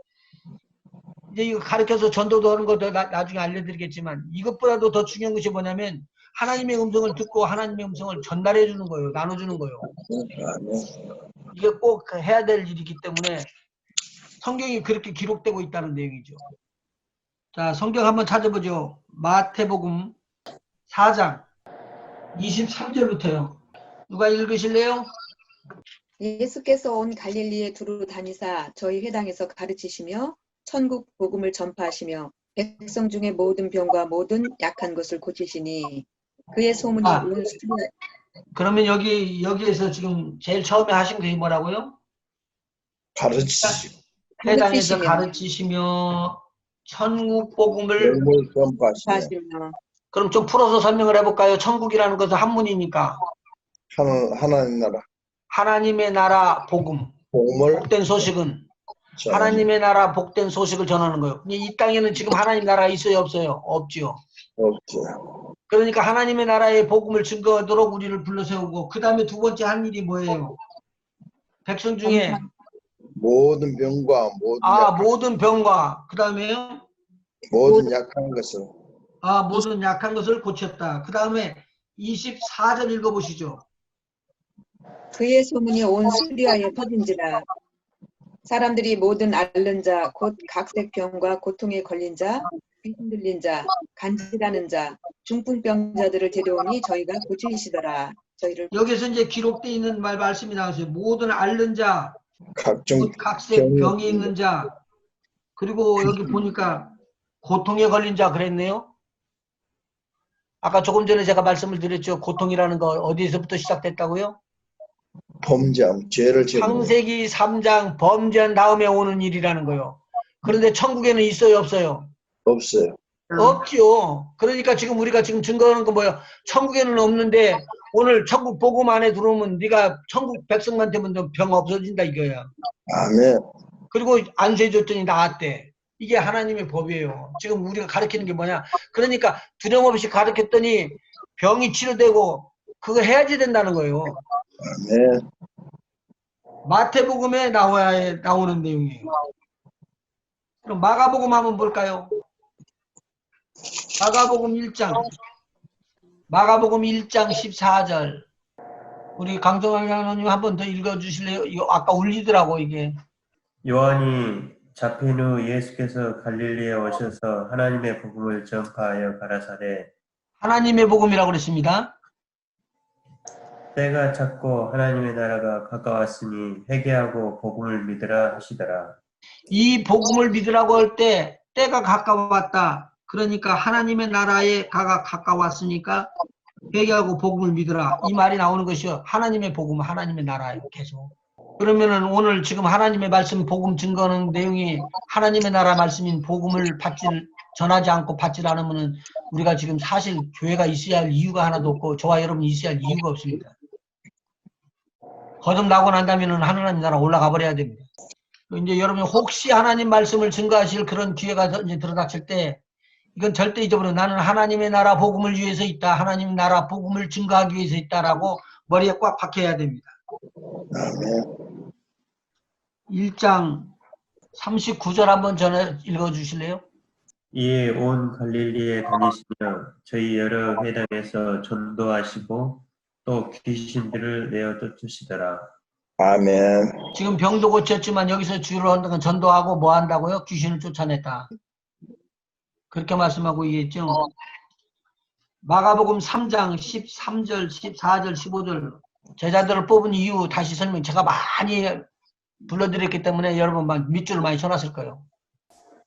이제 이거 가르쳐서 전도도 하는 것도 나중에 알려드리겠지만 이것보다도 더 중요한 것이 뭐냐면 하나님의 음성을 듣고 하나님의 음성을 전달해 주는 거예요. 나눠주는 거예요. 이게 꼭 해야 될 일이기 때문에 성경이 그렇게 기록되고 있다는 내용이죠. 자, 성경 한번 찾아보죠. 마태복음 4장 23절부터요. 누가 읽으실래요? 예수께서 온 갈릴리에 두루 다니사 저희 회당에서 가르치시며 천국 복음을 전파하시며 백성 중에 모든 병과 모든 약한 것을 고치시니 그의 소문이 온 수에 그러면 여기에서 지금 제일 처음에 하신 게 뭐라고요? 가르치시고 회당에서 가르치시며 천국 복음을 복음을 전파하시며 전파하시며 그럼 좀 풀어서 설명을 해볼까요? 천국이라는 것은 한문이니까 하나님 나라 하나님의 나라 복음 복음을 복된 소식은 전하시며 하나님의 나라 복된 소식을 전하는 거예요. 근데 이 땅에는 지금 하나님 나라가 있어요, 없어요? 없지요. 없죠. 그러니까 하나님의 나라의 복음을 증거하도록 우리를 불러세우고 그 다음에 두 번째 한 일이 뭐예요? 백성 중에 모든 병과 모든 병과 그 다음에요? 모든 약한 것을 모든 약한 것을 고쳤다. 그 다음에 24절 읽어보시죠. 그의 소문이 온 수리아에 퍼진지라. 사람들이 모든 앓는 자, 곧 각색 병과 고통에 걸린 자, 귀신 들린 자, 간질하는 자, 중풍병자들을 데려오니 저희가 고치시더라. 저희를 여기서 이제 기록되어 있는 말씀이 나왔어요. 모든 앓는 자, 각종 곧 각색 병이 있는 자, 그리고 여기 보니까 고통에 걸린 자 그랬네요. 아까 조금 전에 제가 말씀을 드렸죠. 고통이라는 거 어디서부터 시작됐다고요? 범죄함, 죄를 지은 창세기 3장 범죄한 다음에 오는 일이라는 거요. 그런데 천국에는 있어요, 없어요? 없어요. 없지요. 그러니까 지금 우리가 지금 증거하는 건 뭐예요? 천국에는 없는데 오늘 천국 복음 안에 들어오면 네가 천국 백성만 되면 병 없어진다 이거야. 아멘. 그리고 안수해 줬더니 나았대. 이게 하나님의 법이에요. 지금 우리가 가르치는 게 뭐냐? 그러니까 두려움 없이 가르쳤더니 병이 치료되고 그거 해야지 된다는 거예요. 아멘. 마태복음에 나오는 내용이에요. 그럼 마가복음 한번 볼까요? 마가복음 1장 14절. 우리 강정환 장로님 한 번 더 읽어주실래요? 이거 아까 울리더라고 이게. 요한이 잡힌 후 예수께서 갈릴리에 오셔서 하나님의 복음을 전파하여 가라사대 하나님의 복음이라고 그랬습니다. 때가 찼고 하나님의 나라가 가까웠으니 회개하고 복음을 믿으라 하시더라. 이 복음을 믿으라고 할 때 때가 가까웠다. 그러니까 하나님의 나라에 가까웠으니까 회개하고 복음을 믿으라. 이 말이 나오는 것이요. 하나님의 복음, 하나님의 나라예요. 계속. 그러면은 오늘 지금 하나님의 말씀 복음 증거하는 내용이 하나님의 나라 말씀인 복음을 전하지 않고 받지 않으면은 우리가 지금 사실 교회가 있어야 할 이유가 하나도 없고 저와 여러분이 있어야 할 이유가 없습니다. 거듭나고 난다면은 하나님 나라 올라가 버려야 됩니다. 이제 여러분이 혹시 하나님 말씀을 증거하실 그런 기회가 이제 들어닥칠 때 이건 절대 잊어버려. 나는 하나님의 나라 복음을 위해서 있다. 하나님 나라 복음을 증거하기 위해서 있다라고 머리에 꽉 박혀야 됩니다. 아멘. 1장 39절 한번 전해 읽어주실래요? 이에 온 갈릴리에 다니시며 저희 여러 회당에서 전도하시고 또 귀신들을 내어 쫓으시더라. 아멘. 지금 병도 고쳤지만 여기서 주로 하는 건 전도하고 뭐 한다고요? 귀신을 쫓아냈다. 그렇게 말씀하고 있겠죠. 마가복음 3장 13절, 14절, 15절 제자들을 뽑은 이유 다시 설명 제가 많이 불러드렸기 때문에 여러분 밑줄을 많이 쳐놨을 거예요.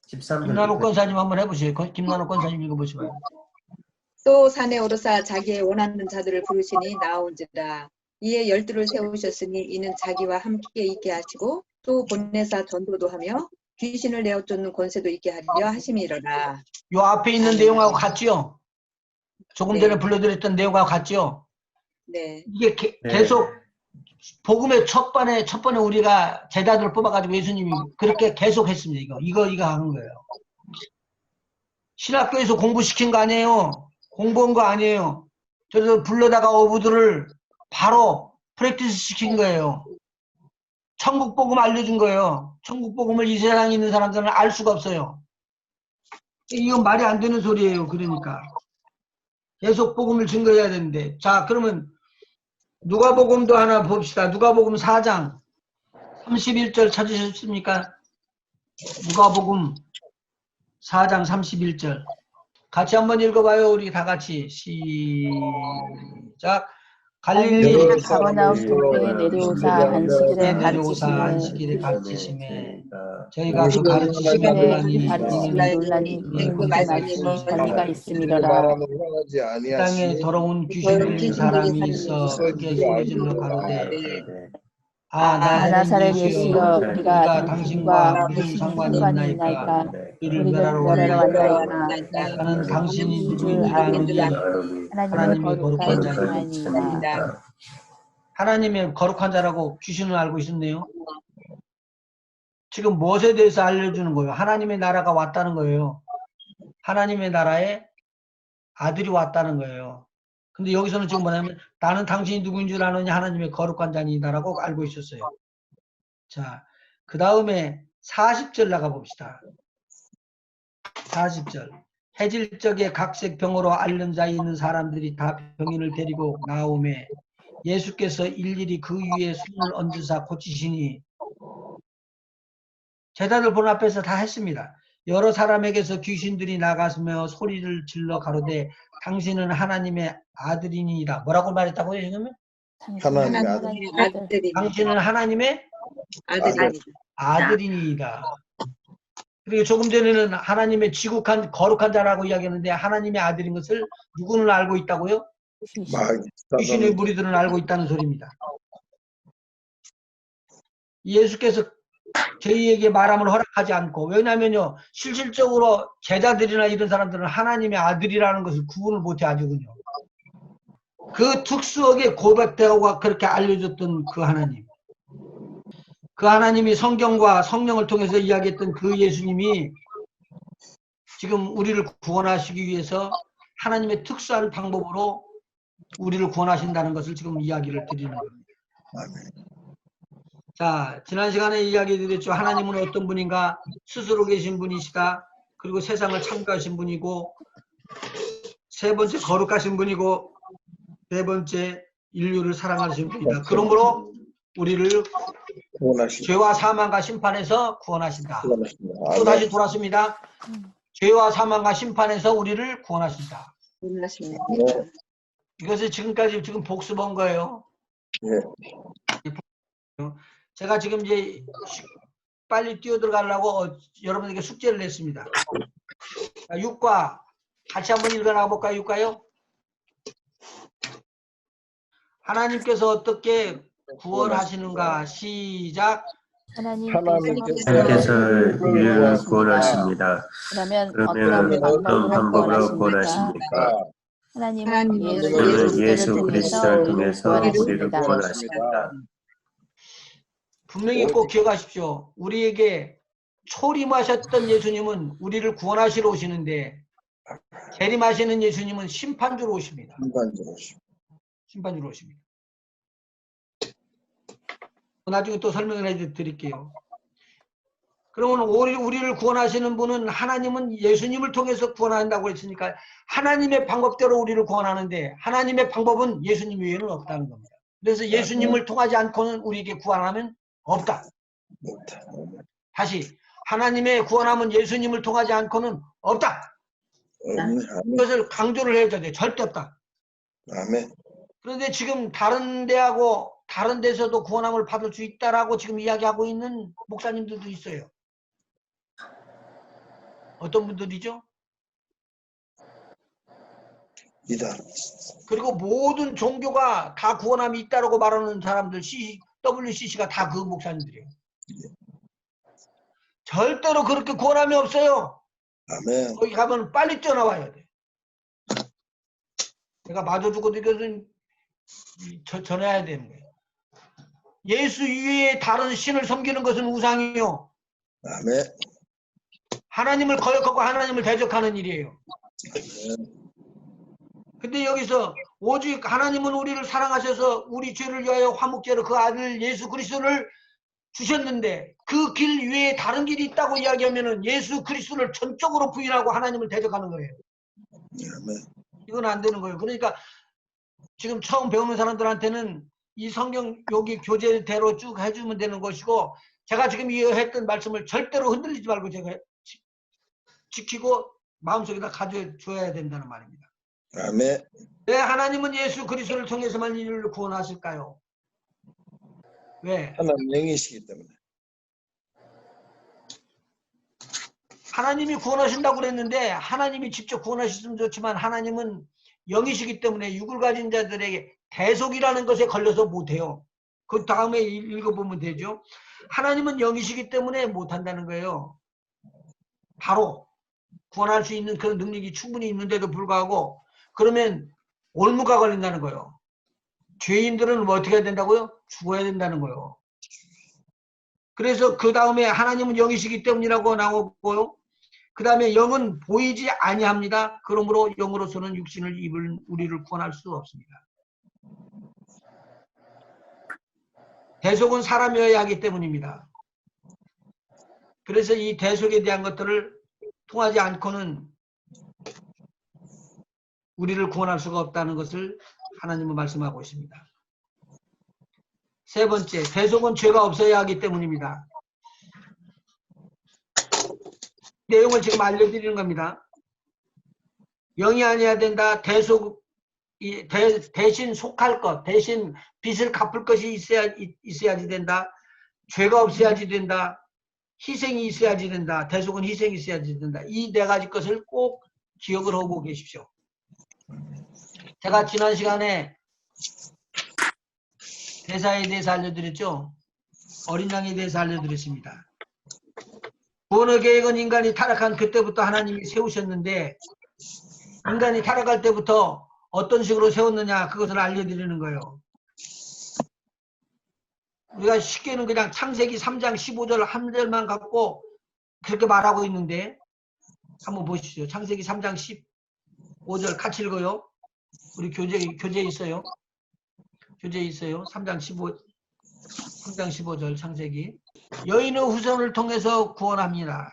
13절 김나노 권사님 한번 해보세요. 김나노 권사님 읽어보시고요. 또 산에 오르사 자기의 원하는 자들을 부르시니 나온지라. 이에 12를 세우셨으니 이는 자기와 함께 있게 하시고 또 보내사 전도도 하며 귀신을 내어 쫓는 권세도 있게 하려 하심이로라. 요 앞에 있는 내용하고 같지요? 조금 네. 전에 불러드렸던 내용하고 같지요? 네. 이게 계속 복음의 첫 번에 우리가 제자들을 뽑아가지고 예수님이 그렇게 계속 했습니다. 이거 하는 거예요. 신학교에서 공부시킨 거 아니에요. 공부한 거 아니에요. 저도 불러다가 어부들을 바로 프랙티스 시킨 거예요. 천국 복음 알려준 거예요. 천국 복음을 이 세상에 있는 사람들은 알 수가 없어요. 이건 말이 안 되는 소리예요. 그러니까 계속 복음을 증거해야 되는데, 자 그러면 누가복음도 하나 봅시다. 누가복음 4장 31절 찾으셨습니까? 누가복음 4장 31절 같이 한번 읽어봐요. 우리 다 같이 시작. 갈릴리 가버나움 동네에 내려오사 안식일에 안식일에 가르치시매 가르치심에 저희가 그 가르치심에 시간에 논란이 가르치심에 논란이 그 말씀이 전리가 있음이로라. 그 땅에 더러운 귀신 들린 사람이 있어 크게 소리질러 가로되 나사렛 예수여 우리가 당신과 무슨 상관이 있나이까 있나이까 우리를 우리를 멸하러 멸하러 왔나이까 나는 당신이 누구인 누구인 줄 줄 아노니 하나님의 거룩한 자니. 자니이다. 하나님의 거룩한 자라고 귀신을 알고 있었네요. 지금 무엇에 대해서 알려주는 거예요? 하나님의 나라가 왔다는 거예요. 하나님의 나라에 아들이 왔다는 거예요. 근데 여기서는 지금 뭐냐면 나는 당신이 누구인 줄 아느냐 하나님의 거룩한 자니다라고 알고 있었어요. 자, 그 다음에 40절 나가 봅시다. 40절. 해질 적에 각색 병으로 앓는 자에 있는 사람들이 다 병인을 데리고 나오매 예수께서 일일이 그 위에 손을 얹으사 고치시니 제자들 본 앞에서 다 했습니다. 여러 사람에게서 귀신들이 나가며 소리를 질러 가로되 당신은 하나님의 아들이니이다. 뭐라고 말했다고요? 지금? 하나님의 하나님의 아들이 당신은 하나님의 아들입니다. 아들이니이다. 그리고 조금 전에는 하나님의 지국한 거룩한 자라고 이야기했는데 하나님의 아들인 것을 누구는 알고 있다고요? 귀신의 무리들은 알고 있다는 소리입니다. 예수께서 저희에게 말함을 허락하지 않고, 왜냐면요 실질적으로 제자들이나 이런 사람들은 하나님의 아들이라는 것을 구분을 못해 하거든요. 그 특수하게 고백되고 그렇게 알려줬던 그 하나님, 그 하나님이 성경과 성령을 통해서 이야기했던 그 예수님이 지금 우리를 구원하시기 위해서 하나님의 특수한 방법으로 우리를 구원하신다는 것을 지금 이야기를 드리는 겁니다. 자, 지난 시간에 이야기 드렸죠. 하나님은 어떤 분인가? 스스로 계신 분이시다. 그리고 세상을 창조하신 분이고, 세 번째 거룩하신 분이고, 네 번째 인류를 사랑하신 분이다. 그러므로 우리를 죄와 사망과 심판에서 구원하신다. 또 다시 돌았습니다. 죄와 사망과 심판에서 우리를 구원하신다. 놀라십니다. 이것을 지금까지 지금 복습한 거예요. 제가 지금 이제 빨리 뛰어들어가려고 여러분에게 숙제를 냈습니다. 6과 같이 한번 읽어나가 볼까요? 6과요? 하나님께서 어떻게 구원하시는가? 시작. 하나님께서 인류를 구원하십니다. 그러면 그러면 어떤 방법으로 구원하십니까? 하나님은 예수 그리스도를 통해서 우리를 구원하십니다. 구원하십니다. 분명히 꼭 기억하십시오. 우리에게 초림하셨던 예수님은 우리를 구원하시러 오시는데, 재림하시는 예수님은 심판주로 오십니다. 심판주로 오십니다. 나중에 또 설명을 해드릴게요. 그러면 우리를 구원하시는 분은, 하나님은 예수님을 통해서 구원한다고 했으니까 하나님의 방법대로 우리를 구원하는데, 하나님의 방법은 예수님 외에는 없다는 겁니다. 그래서 예수님을 통하지 않고는 우리에게 구원하면 없다. 다시, 하나님의 구원함은 예수님을 통하지 않고는 없다. 이것을 강조를 해줘야 돼. 절대 없다. 아멘. 그런데 지금 다른 데하고 다른 데서도 구원함을 받을 수 있다라고 지금 이야기하고 있는 목사님들도 있어요. 어떤 분들이죠? 이단. 그리고 모든 종교가 다 구원함이 있다라고 말하는 사람들, WCC가 다 그 목사님들이에요. 절대로 그렇게 구원함이 없어요. 아멘. 거기 가면 빨리 뛰어나와야 돼. 내가 맞아 죽어도 이것은 전해야 되는 거예요. 예수 위에 다른 신을 섬기는 것은 우상이요. 아멘. 하나님을 거역하고 하나님을 대적하는 일이에요. 근데 여기서 오직 하나님은 우리를 사랑하셔서 우리 죄를 위하여 화목제로 그 아들 예수 그리스도를 주셨는데, 그 길 위에 다른 길이 있다고 이야기하면은 예수 그리스도를 전적으로 부인하고 하나님을 대적하는 거예요. 아멘. 이건 안 되는 거예요. 그러니까 지금 처음 배우는 사람들한테는 이 성경 여기 교재대로 쭉 해주면 되는 것이고, 제가 지금 이해했던 말씀을 절대로 흔들리지 말고 제가 지키고 마음속에다 가져줘야 된다는 말입니다. 아멘. 왜 하나님은 예수 그리스도를 통해서만 인류를 구원하실까요? 왜? 하나님 영이시기 때문에. 하나님이 구원하신다고 그랬는데, 하나님이 직접 구원하셨으면 좋지만 하나님은 영이시기 때문에 육을 가진 자들에게 대속이라는 것에 걸려서 못해요. 그 다음에 읽어보면 되죠. 하나님은 영이시기 때문에 못한다는 거예요. 바로 구원할 수 있는 그런 능력이 충분히 있는데도 불구하고, 그러면 올무가 걸린다는 거예요. 죄인들은 뭐 어떻게 해야 된다고요? 죽어야 된다는 거예요. 그래서 그 다음에 하나님은 영이시기 때문이라고 나오고요. 그 다음에 영은 보이지 아니합니다. 그러므로 영으로서는 육신을 입은 우리를 구원할 수 없습니다. 대속은 사람이어야 하기 때문입니다. 그래서 이 대속에 대한 것들을 통하지 않고는 우리를 구원할 수가 없다는 것을 하나님은 말씀하고 있습니다. 세 번째, 대속은 죄가 없어야 하기 때문입니다. 내용을 지금 알려드리는 겁니다. 영이 아니어야 된다. 대신 속할 것, 대신 빚을 갚을 것이 있어야지 된다. 죄가 없어야지 된다. 희생이 있어야지 된다. 대속은 희생이 있어야지 된다. 이 네 가지 것을 꼭 기억을 하고 계십시오. 제가 지난 시간에 대사에 대해서 알려드렸죠. 어린 양에 대해서 알려드렸습니다. 구원의 계획은 인간이 타락한 그때부터 하나님이 세우셨는데, 인간이 타락할 때부터 어떤 식으로 세웠느냐, 그것을 알려드리는 거예요. 우리가 쉽게는 그냥 창세기 3장 15절 한 절만 갖고 그렇게 말하고 있는데, 한번 보시죠. 창세기 3장 15절 같이 읽어요. 우리 교재에 있어요. 교재에 있어요. 3장 15절 창세기. 여인의 후손을 통해서 구원합니다.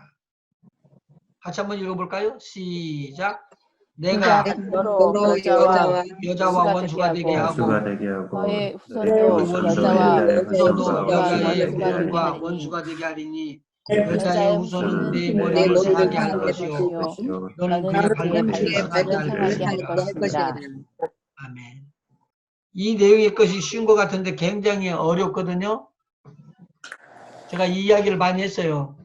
같이 한번 읽어볼까요? 시작. 내가 너로 여자와 원수가 되게 하고 너의 그 후손도 여자의 후손과 후손과 원수가 원수가 되게 하리니 되리니 여자의 후손은 내 머리를 상하게 할 것이요 너는 그의 발목을 상하게 할 것이라. 아멘. 이 내용의 것이 쉬운 것 같은데 굉장히 어렵거든요. 제가 이 이야기를 많이 했어요.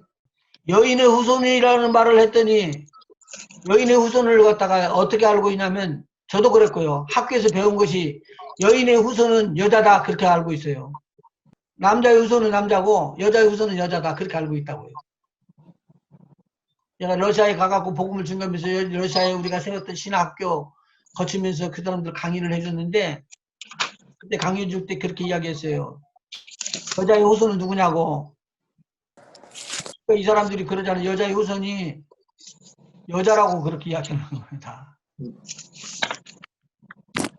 여인의 후손이라는 말을 했더니 여인의 후손을 갖다가 어떻게 알고 있냐면, 저도 그랬고요. 학교에서 배운 것이 여인의 후손은 여자다 그렇게 알고 있어요. 남자의 후손은 남자고 여자의 후손은 여자다 그렇게 알고 있다고요. 제가 러시아에 가갖고 복음을 증거하면서 러시아에 우리가 세웠던 신학교 거치면서 그 사람들 강의를 해줬는데, 그때 강의 줄 때 그렇게 이야기했어요. 여자의 후손은 누구냐고. 이 사람들이 그러잖아요. 여자의 후손이 여자라고 그렇게 이야기하는 겁니다.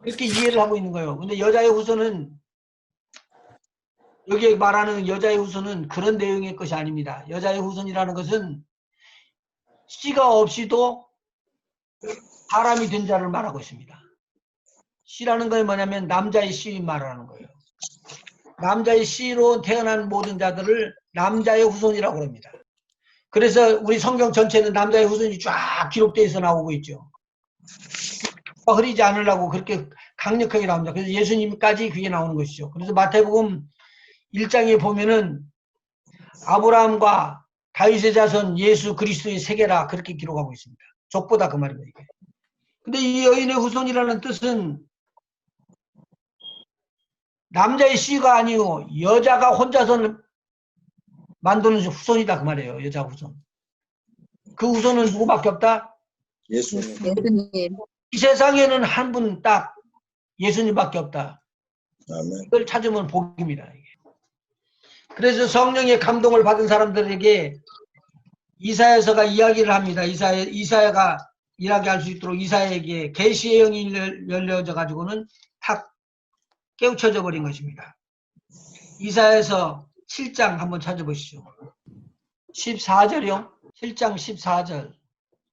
그렇게 이해를 하고 있는 거예요. 근데 여자의 후손은, 여기에 말하는 여자의 후손은 그런 내용의 것이 아닙니다. 여자의 후손이라는 것은 씨가 없이도 사람이 된 자를 말하고 있습니다. 씨라는 건 뭐냐면 남자의 씨 말하는 거예요. 남자의 씨로 태어난 모든 자들을 남자의 후손이라고 합니다. 그래서 우리 성경 전체는 남자의 후손이 쫙 기록되어 있어 나오고 있죠. 흐리지 않으려고 그렇게 강력하게 나옵니다. 그래서 예수님까지 그게 나오는 것이죠. 그래서 마태복음 1장에 보면은 아브라함과 다윗의 자손 예수 그리스도의 세계라 그렇게 기록하고 있습니다. 족보다 그 말입니다. 이게. 근데 이 여인의 후손이라는 뜻은 남자의 씨가 아니고 여자가 혼자서 만드는 후손이다 그 말이에요. 여자 후손. 그 후손은 누구밖에 없다? 예수님. 예수님. 이 세상에는 한 분 딱 예수님밖에 없다. 아멘. 그걸 찾으면 복입니다. 이게. 그래서 성령의 감동을 받은 사람들에게 이사야서가 이야기를 합니다. 이사야가 이야기할 수 있도록 이사야에게 계시의 영이 열려져 가지고는 탁 깨우쳐져 버린 것입니다. 이사야서 7장 한번 찾아보시죠. 14절이요. 7장 14절.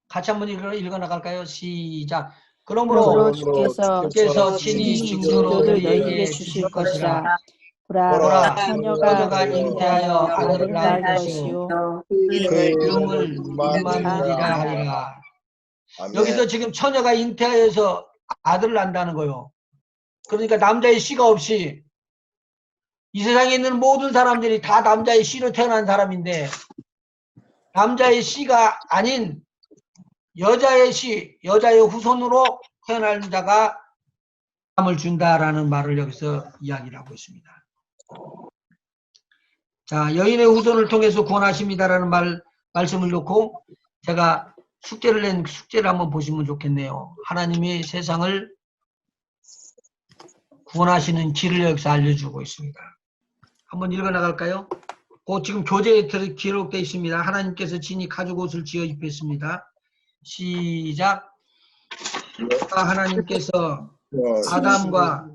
같이 한번 읽어 나갈까요? 시작. 그러므로 주께서 친히 증거를 너희에게 주실 것이라. 보라, 처녀가 잉태하여 아들을 낳을 것이요 그의 이름을 임마누엘이라 하리라. 여기서 지금 처녀가 잉태하여서 아들을 낳는다는 거예요. 그러니까 남자의 씨가 없이 이 세상에 있는 모든 사람들이 다 남자의 씨로 태어난 사람인데, 남자의 씨가 아닌 여자의 씨, 여자의 후손으로 태어난 자가 사람을 준다라는 말을 여기서 이야기를 하고 있습니다. 자, 여인의 후손을 통해서 구원하십니다라는 말씀을 놓고 제가 숙제를 한번 보시면 좋겠네요. 하나님이 세상을 구원하시는 길을 여기서 알려주고 있습니다. 한번 읽어 나갈까요? 지금 교재에 기록되어 있습니다. 하나님께서 친히 가죽 옷을 지어 입혔습니다. 시작. 하나님께서 아담과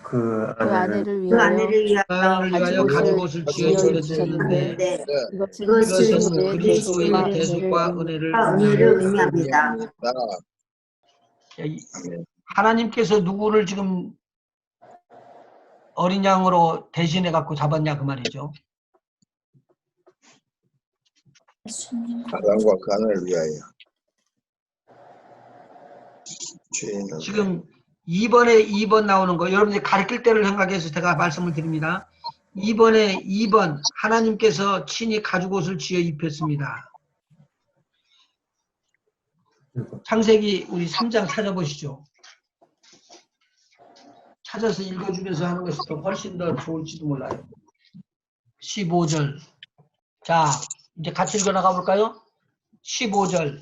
그 아내를 위하여 가죽 옷을 지어 입혔는데 이것은 그리스도의 대속과 은혜를 의미합니다. 하나님께서 누구를 지금 어린 양으로 대신해 갖고 잡았냐 그 말이죠. 아담과 그 아내를 위하여. 주인은 지금 2번 나오는 거 여러분들이 가르칠 때를 생각해서 제가 말씀을 드립니다. 2번 하나님께서 친히 가죽옷을 지어 입혔습니다. 창세기 우리 3장 찾아보시죠. 찾아서 읽어주면서 하는 것이 더 훨씬 더 좋을지도 몰라요. 15절. 자, 이제 같이 읽어나가 볼까요? 15절.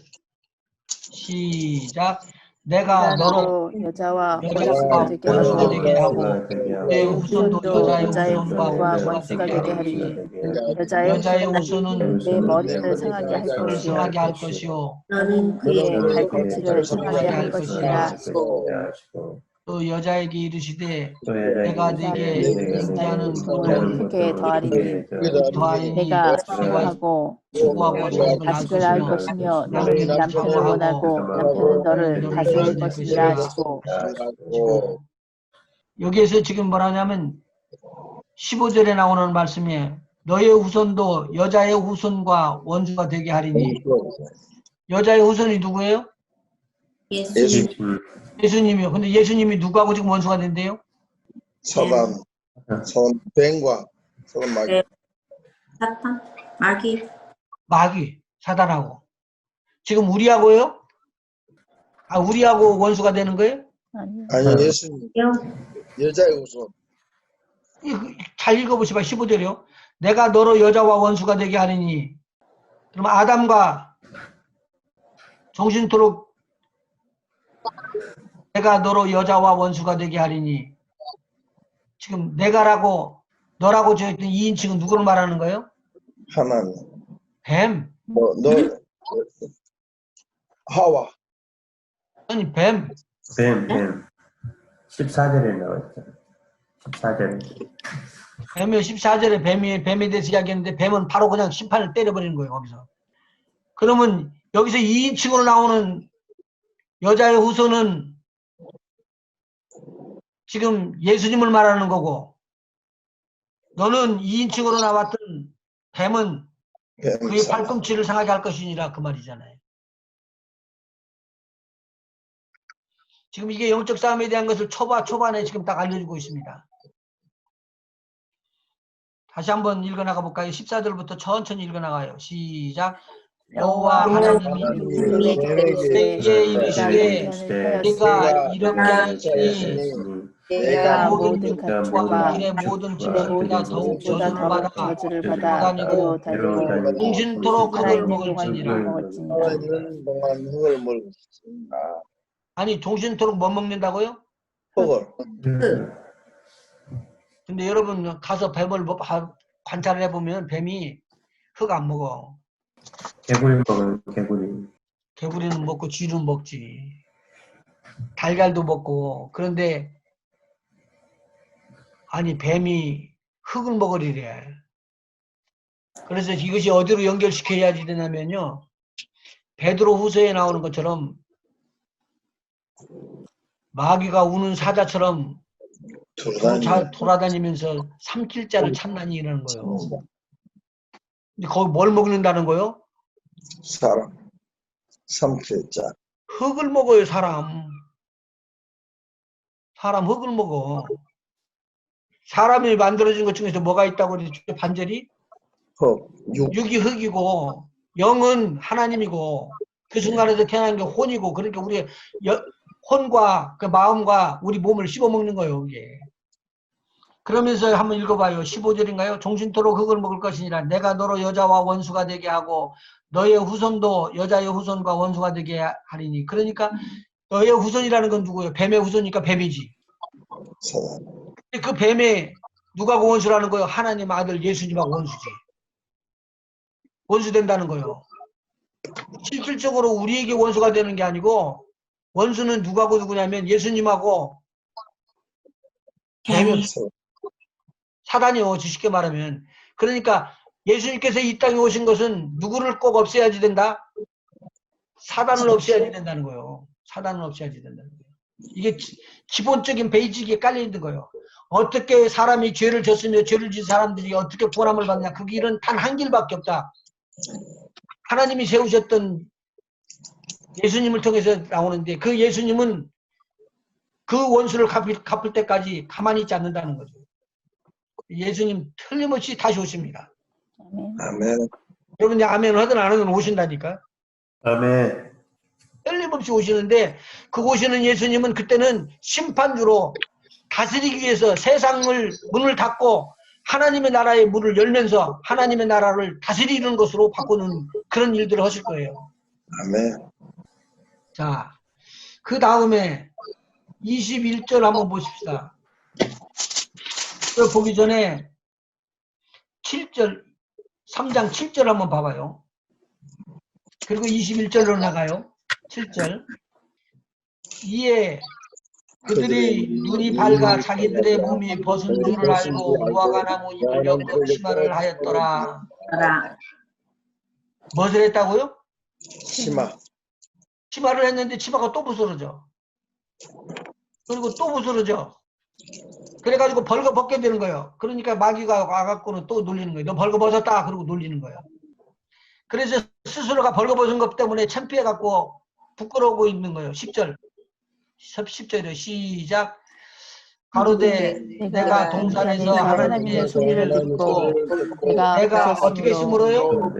시작. 내가 너로 여자와 여자와 원수가 되게 원수가 하고 되게 하고 내 후손도 여자의 여자의 후손과 후손과 원수가 되게 하리니 여자의 여자의 후손은 후손은 내 머리를 상하게 할 그를 것이요 상하게 할 것이요 너는 그의 그의 발꿈치를 상하게 할 것이니라. 또 여자에게 이르시되 내가 네게 인자는 인자는 부모를 크게 더하리니 더하리니 내가 네가 수고하고 수고하고 자식을 자식을 낳을 낳을 것이며 것이며 너는 남편을 원하고 남편은 너를 다스릴 것이니라 하시고 여기에서 지금 뭐라냐면 15절에 나오는 말씀에 너의 후손도 여자의 후손과 원수가 되게 하리니 여자의 후손이 누구예요? 예수 예수님이요. 근데 예수님이 누구하고 지금 원수가 된대요? 사단 뱀과 사단 마귀. 사탄 마귀 마귀, 사단하고. 지금 우리하고요? 아, 우리하고 원수가 되는 거예요? 아니요. 아니 예수님 여자의 후손. 잘 읽어보시봐, 15절이요. 내가 너로 여자와 원수가 되게 하리니. 그럼 아담과 정신토록 내가 너로 여자와 원수가 되게 하리니. 지금 내가라고 너라고 저했던 2인칭은 누구를 말하는 거예요? 하나님. 뱀. 너 하와. 아니 뱀. 뱀 14절에 나왔죠. 14절에 뱀이 14절에 뱀에 대해서 이야기했는데 뱀은 바로 그냥 심판을 때려버리는 거예요. 거기서. 그러면 여기서 2인칭으로 나오는 여자의 후손은 지금 예수님을 말하는 거고 너는 2인칭으로 나왔던 뱀은 그의 발꿈치를 상하게 할 것이니라 그 말이잖아요. 지금 이게 영적 싸움에 대한 것을 초반에 지금 딱 알려주고 있습니다. 다시 한번 읽어나가 볼까요? 14절부터 천천히 읽어나가요. 시작. 여호와 하나님이 내게 이르시되 내가 이렇게 하였으니 내가 모든 길의 가축과 모든 길의 짐승보다 모든 더욱 짐승보다 더욱 저주받아 저주를 받아 다니고 다니고 동신토록 흙을 살아있는 동안 먹을지니라. 먹을지니라. 살아있는 동안 흙을 먹을지니라. 아니 동신토록 뭐 먹는다고요? 흙을. 근데 여러분 가서 뱀을 관찰을 해보면 뱀이 흙 안 먹어. 개구리 먹은 개구리. 개구리는 먹고 쥐는 먹지. 달걀도 먹고. 그런데 아니 뱀이 흙을 먹으리래. 그래서 이것이 어디로 연결시켜야 되냐면요. 베드로 후서에 나오는 것처럼 마귀가 우는 사자처럼 돌아다니면서 삼킬 자를 찾나니 이러는 거예요. 근데 거기 뭘 먹는다는 거예요? 사람. 삼킬자. 흙을 먹어요, 사람. 사람 흙을 먹어. 사람이 만들어진 것 중에서 뭐가 있다고 그러죠? 반절이? 흙. 육이 흙이고 영은 하나님이고 그 순간에서 태어난 게 혼이고 그러니까 우리 혼과 그 마음과 우리 몸을 씹어먹는 거예요, 이게. 그러면서 한번 읽어봐요. 15절인가요? 종신토록 흙을 먹을 것이니라. 내가 너로 여자와 원수가 되게 하고 너의 후손도 여자의 후손과 원수가 되게 하리니. 그러니까 너의 후손이라는 건 누구예요? 뱀의 후손이니까 뱀이지. 사단. 그 뱀에 누가 원수라는 거예요? 하나님 아들 예수님하고 원수지. 원수 된다는 거예요. 실질적으로 우리에게 원수가 되는 게 아니고 원수는 누구하고 누구냐면 예수님하고 뱀이 사단이요. 쉽게 말하면. 그러니까 예수님께서 이 땅에 오신 것은 누구를 꼭 없애야지 된다? 사단을 없애야지 된다는 거예요. 사단을 없애야지 된다는 거예요. 이게 기본적인 베이직에 깔려 있는 거예요. 어떻게 사람이 죄를 졌으며 죄를 진 사람들이 어떻게 구원함을 받냐. 그 길은 단 한 길밖에 없다. 하나님이 세우셨던 예수님을 통해서 나오는데 그 예수님은 그 원수를 갚을 때까지 가만히 있지 않는다는 거죠. 예수님 틀림없이 다시 오십니다. 아멘. 아멘. 여러분 이제 아멘 하든 안 하든 오신다니까. 아멘. 틀림없이 오시는데 그 오시는 예수님은 그때는 심판주로 다스리기 위해서 세상을 문을 닫고 하나님의 나라의 문을 열면서 하나님의 나라를 다스리는 것으로 바꾸는 그런 일들을 하실 거예요. 아멘. 자, 그 다음에 21절 한번 보십시다. 그 보기 전에 7절, 3장 7절 한번 봐봐요. 그리고 21절로 나가요. 7절. 이에 그들이 눈이 밝아 자기들의 몸이 벗은 줄을 알고 무화과나무 잎을 엮고 치마를 하였더라. 무엇을 했다고요? 치마. 치마를 했는데 치마가 또 부스러져. 그리고 또 부스러져. 그래가지고 벌거벗게 되는 거예요. 그러니까 마귀가 와갖고는 또 놀리는 거예요. 너 벌거벗었다. 그러고 놀리는 거예요. 그래서 스스로가 벌거벗은 것 때문에 창피해갖고 부끄러우고 있는 거예요. 10절. 10절이요. 시작. 가로되 내가 동산에서 하나님의 소리를 듣고 내가 어떻게 숨으로요?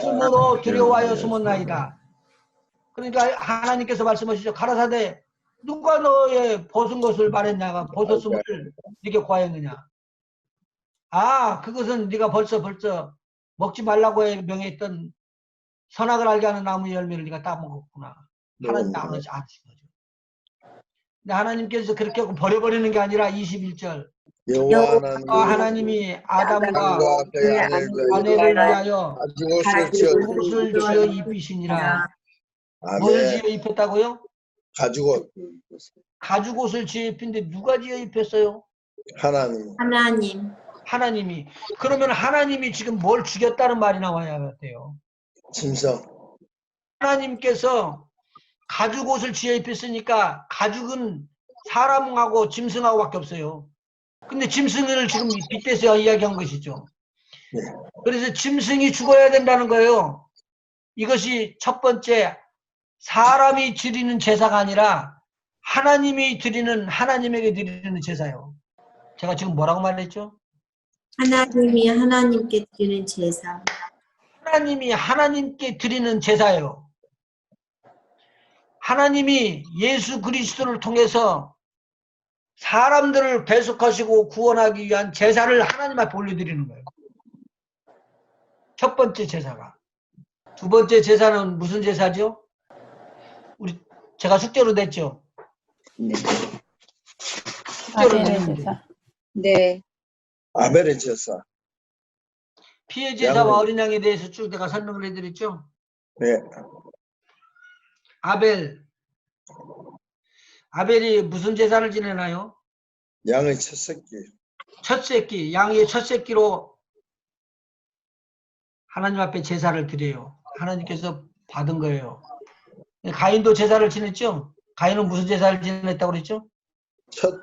숨으로 두려워하여 숨었나이다. 그러니까 하나님께서 말씀하시죠. 가라사대 누가 너의 벗은 것을 말했냐가 벗었음을 네게 구하였느냐. 아, 그것은 네가 벌써 먹지 말라고 명했던 선악을 알게 하는 나무의 열매를 네가 따먹었구나. 하나님 아무렇지 않으신 거죠. 근데 하나님께서 그렇게 하고 버려버리는 게 아니라 21절. 여호와 하나님이 아담과 그의 아내를 위하여 가죽옷을 지어 입히시니라. 무엇을 지어 입혔다고요? 가죽옷. 가죽옷을 지어 입힌데 누가 지어 입혔어요? 하나님. 하나님이. 그러면 하나님이 지금 뭘 죽였다는 말이 나와야 돼요. 짐승. 하나님께서 가죽옷을 지어 입혔으니까 가죽은 사람하고 짐승하고 밖에 없어요. 근데 짐승을 지금 빗대서 이야기한 것이죠. 네. 그래서 짐승이 죽어야 된다는 거예요. 이것이 첫 번째 사람이 드리는 제사가 아니라 하나님이 드리는 하나님에게 드리는 제사예요. 제가 지금 뭐라고 말했죠? 하나님이 하나님께 드리는 제사. 하나님이 하나님께 드리는 제사예요. 하나님이 예수 그리스도를 통해서 사람들을 배속하시고 구원하기 위한 제사를 하나님 앞에 올려드리는 거예요. 첫 번째 제사가. 두 번째 제사는 무슨 제사죠? 제가 숙제로 냈죠? 네. 숙제로 아벨의 냈는데. 제사. 네. 아벨의 제사. 피해 제사와 어린 양에 대해서 쭉 내가 설명을 해드렸죠? 네. 아벨이 무슨 제사를 지내나요? 양의 첫 새끼. 첫 새끼, 양의 첫 새끼로 하나님 앞에 제사를 드려요. 하나님께서 받은 거예요. 가인도 제사를 지냈죠? 가인은 무슨 제사를 지냈다고 그랬죠? 첫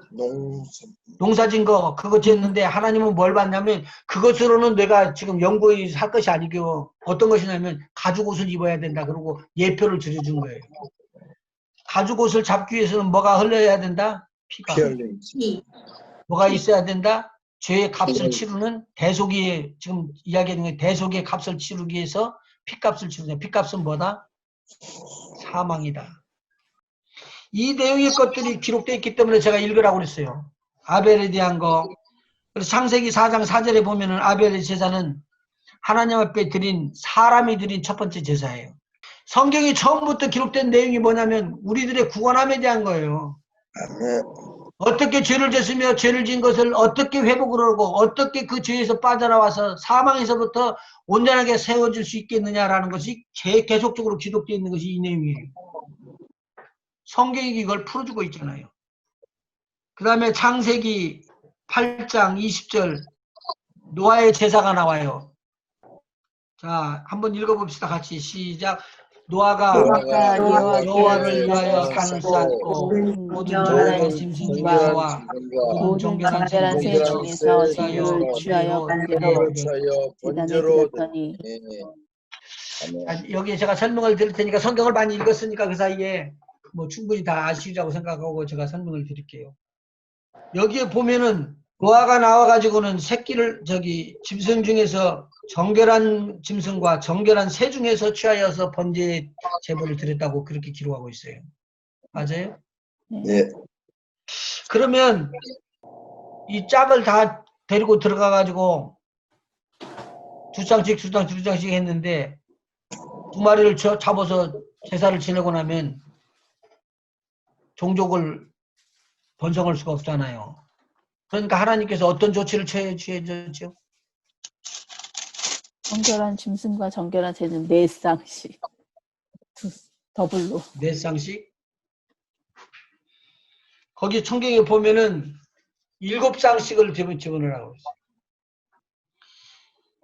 농사 진 거, 그거 지었는데 하나님은 뭘 받냐면 그것으로는 내가 지금 연구에 살 것이 아니고 어떤 것이냐면 가죽옷을 입어야 된다. 그러고 예표를 드려준 거예요. 가죽옷을 잡기 위해서는 뭐가 흘러야 된다? 피가. 뭐가 있어야 된다? 죄의 값을 치르는 대속이, 지금 이야기하는 게 대속의 값을 치르기 위해서 피값을 치르는. 피값은 뭐다? 사망이다. 이 내용의 것들이 기록되어 있기 때문에 제가 읽으라고 그랬어요. 아벨에 대한 거. 그래서 창세기 4장 4절에 보면은 아벨의 제사는 하나님 앞에 드린, 사람이 드린 첫 번째 제사예요. 성경이 처음부터 기록된 내용이 뭐냐면 우리들의 구원함에 대한 거예요. 어떻게 죄를 졌으며 죄를 지은 것을 어떻게 회복을 하고 어떻게 그 죄에서 빠져나와서 사망에서부터 온전하게 세워질 수 있겠느냐라는 것이 계속적으로 기록되어 있는 것이 이 내용이에요. 성경이 이걸 풀어주고 있잖아요. 그 다음에 창세기 8장 20절 노아의 제사가 나와요. 자, 한번 읽어봅시다. 같이 시작. 노아가 노아가 여호와를 위하여 위하여 산을 쌓고 모든 모든 정결한 정결한 짐승과 짐승과 모든 모든 정결한 정결한 새 짐승에서 중에서 취하여 재물을 취하여 번제로 차여 제단에 번제로 드렸더니 아멘. 여기에 제가 설명을 드릴 테니까 성경을 많이 읽었으니까 그 사이에 뭐 충분히 다 아시리라고 생각하고 제가 설명을 드릴게요. 여기에 보면은 노아가 나와가지고는 새끼를 짐승 중에서 정결한 짐승과 정결한 새 중에서 취하여서 번제 제물을 드렸다고 그렇게 기록하고 있어요. 맞아요? 네. 그러면 이 짝을 다 데리고 들어가가지고 두 장씩 했는데 두 마리를 잡아서 제사를 지내고 나면 종족을 번성할 수가 없잖아요. 그러니까 하나님께서 어떤 조치를 취해줬죠? 정결한 짐승과 정결한 새는 4쌍씩 더블로. 4쌍씩? 거기 성경에 보면은 7쌍씩을 집어넣으라고 있어요.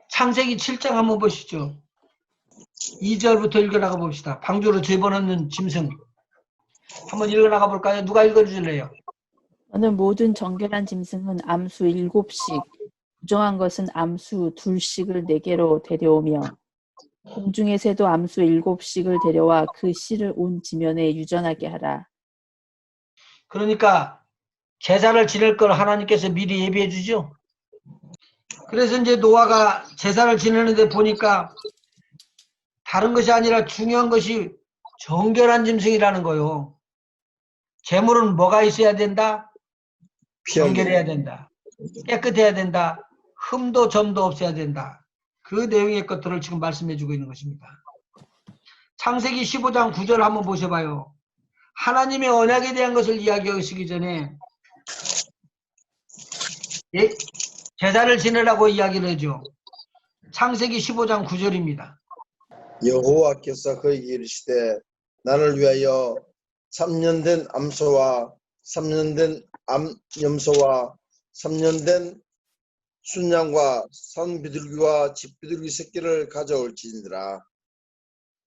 창세기 7장 한번 보시죠. 2절부터 읽어나가 봅시다. 방주로 집어넣는 짐승. 한번 읽어나가 볼까요? 누가 읽어주실래요? 너는 모든 정결한 짐승은 암수 7씩, 부정한 것은 암수 2씩을 네개로 데려오며 공중의 새도 암수 7씩을 데려와 그 씨를 온 지면에 유전하게 하라. 그러니까 제사를 지낼 걸 하나님께서 미리 예비해 주죠. 그래서 이제 노아가 제사를 지내는데 보니까 다른 것이 아니라 중요한 것이 정결한 짐승이라는 거요. 제물은 뭐가 있어야 된다? 정결해야 된다. 깨끗해야 된다. 흠도 점도 없어야 된다. 그 내용의 것들을 지금 말씀해 주고 있는 것입니다. 창세기 15장 9절 한번 보셔봐요. 하나님의 언약에 대한 것을 이야기하시기 전에 제사를 지내라고 이야기를 하죠. 창세기 15장 9절입니다. 여호와께서 그에게 이르시되 나를 위하여 3년 된 암소와 3년 된 암염소와 3년 된 순양과 산비둘기와 집비둘기 새끼를 가져올지니라.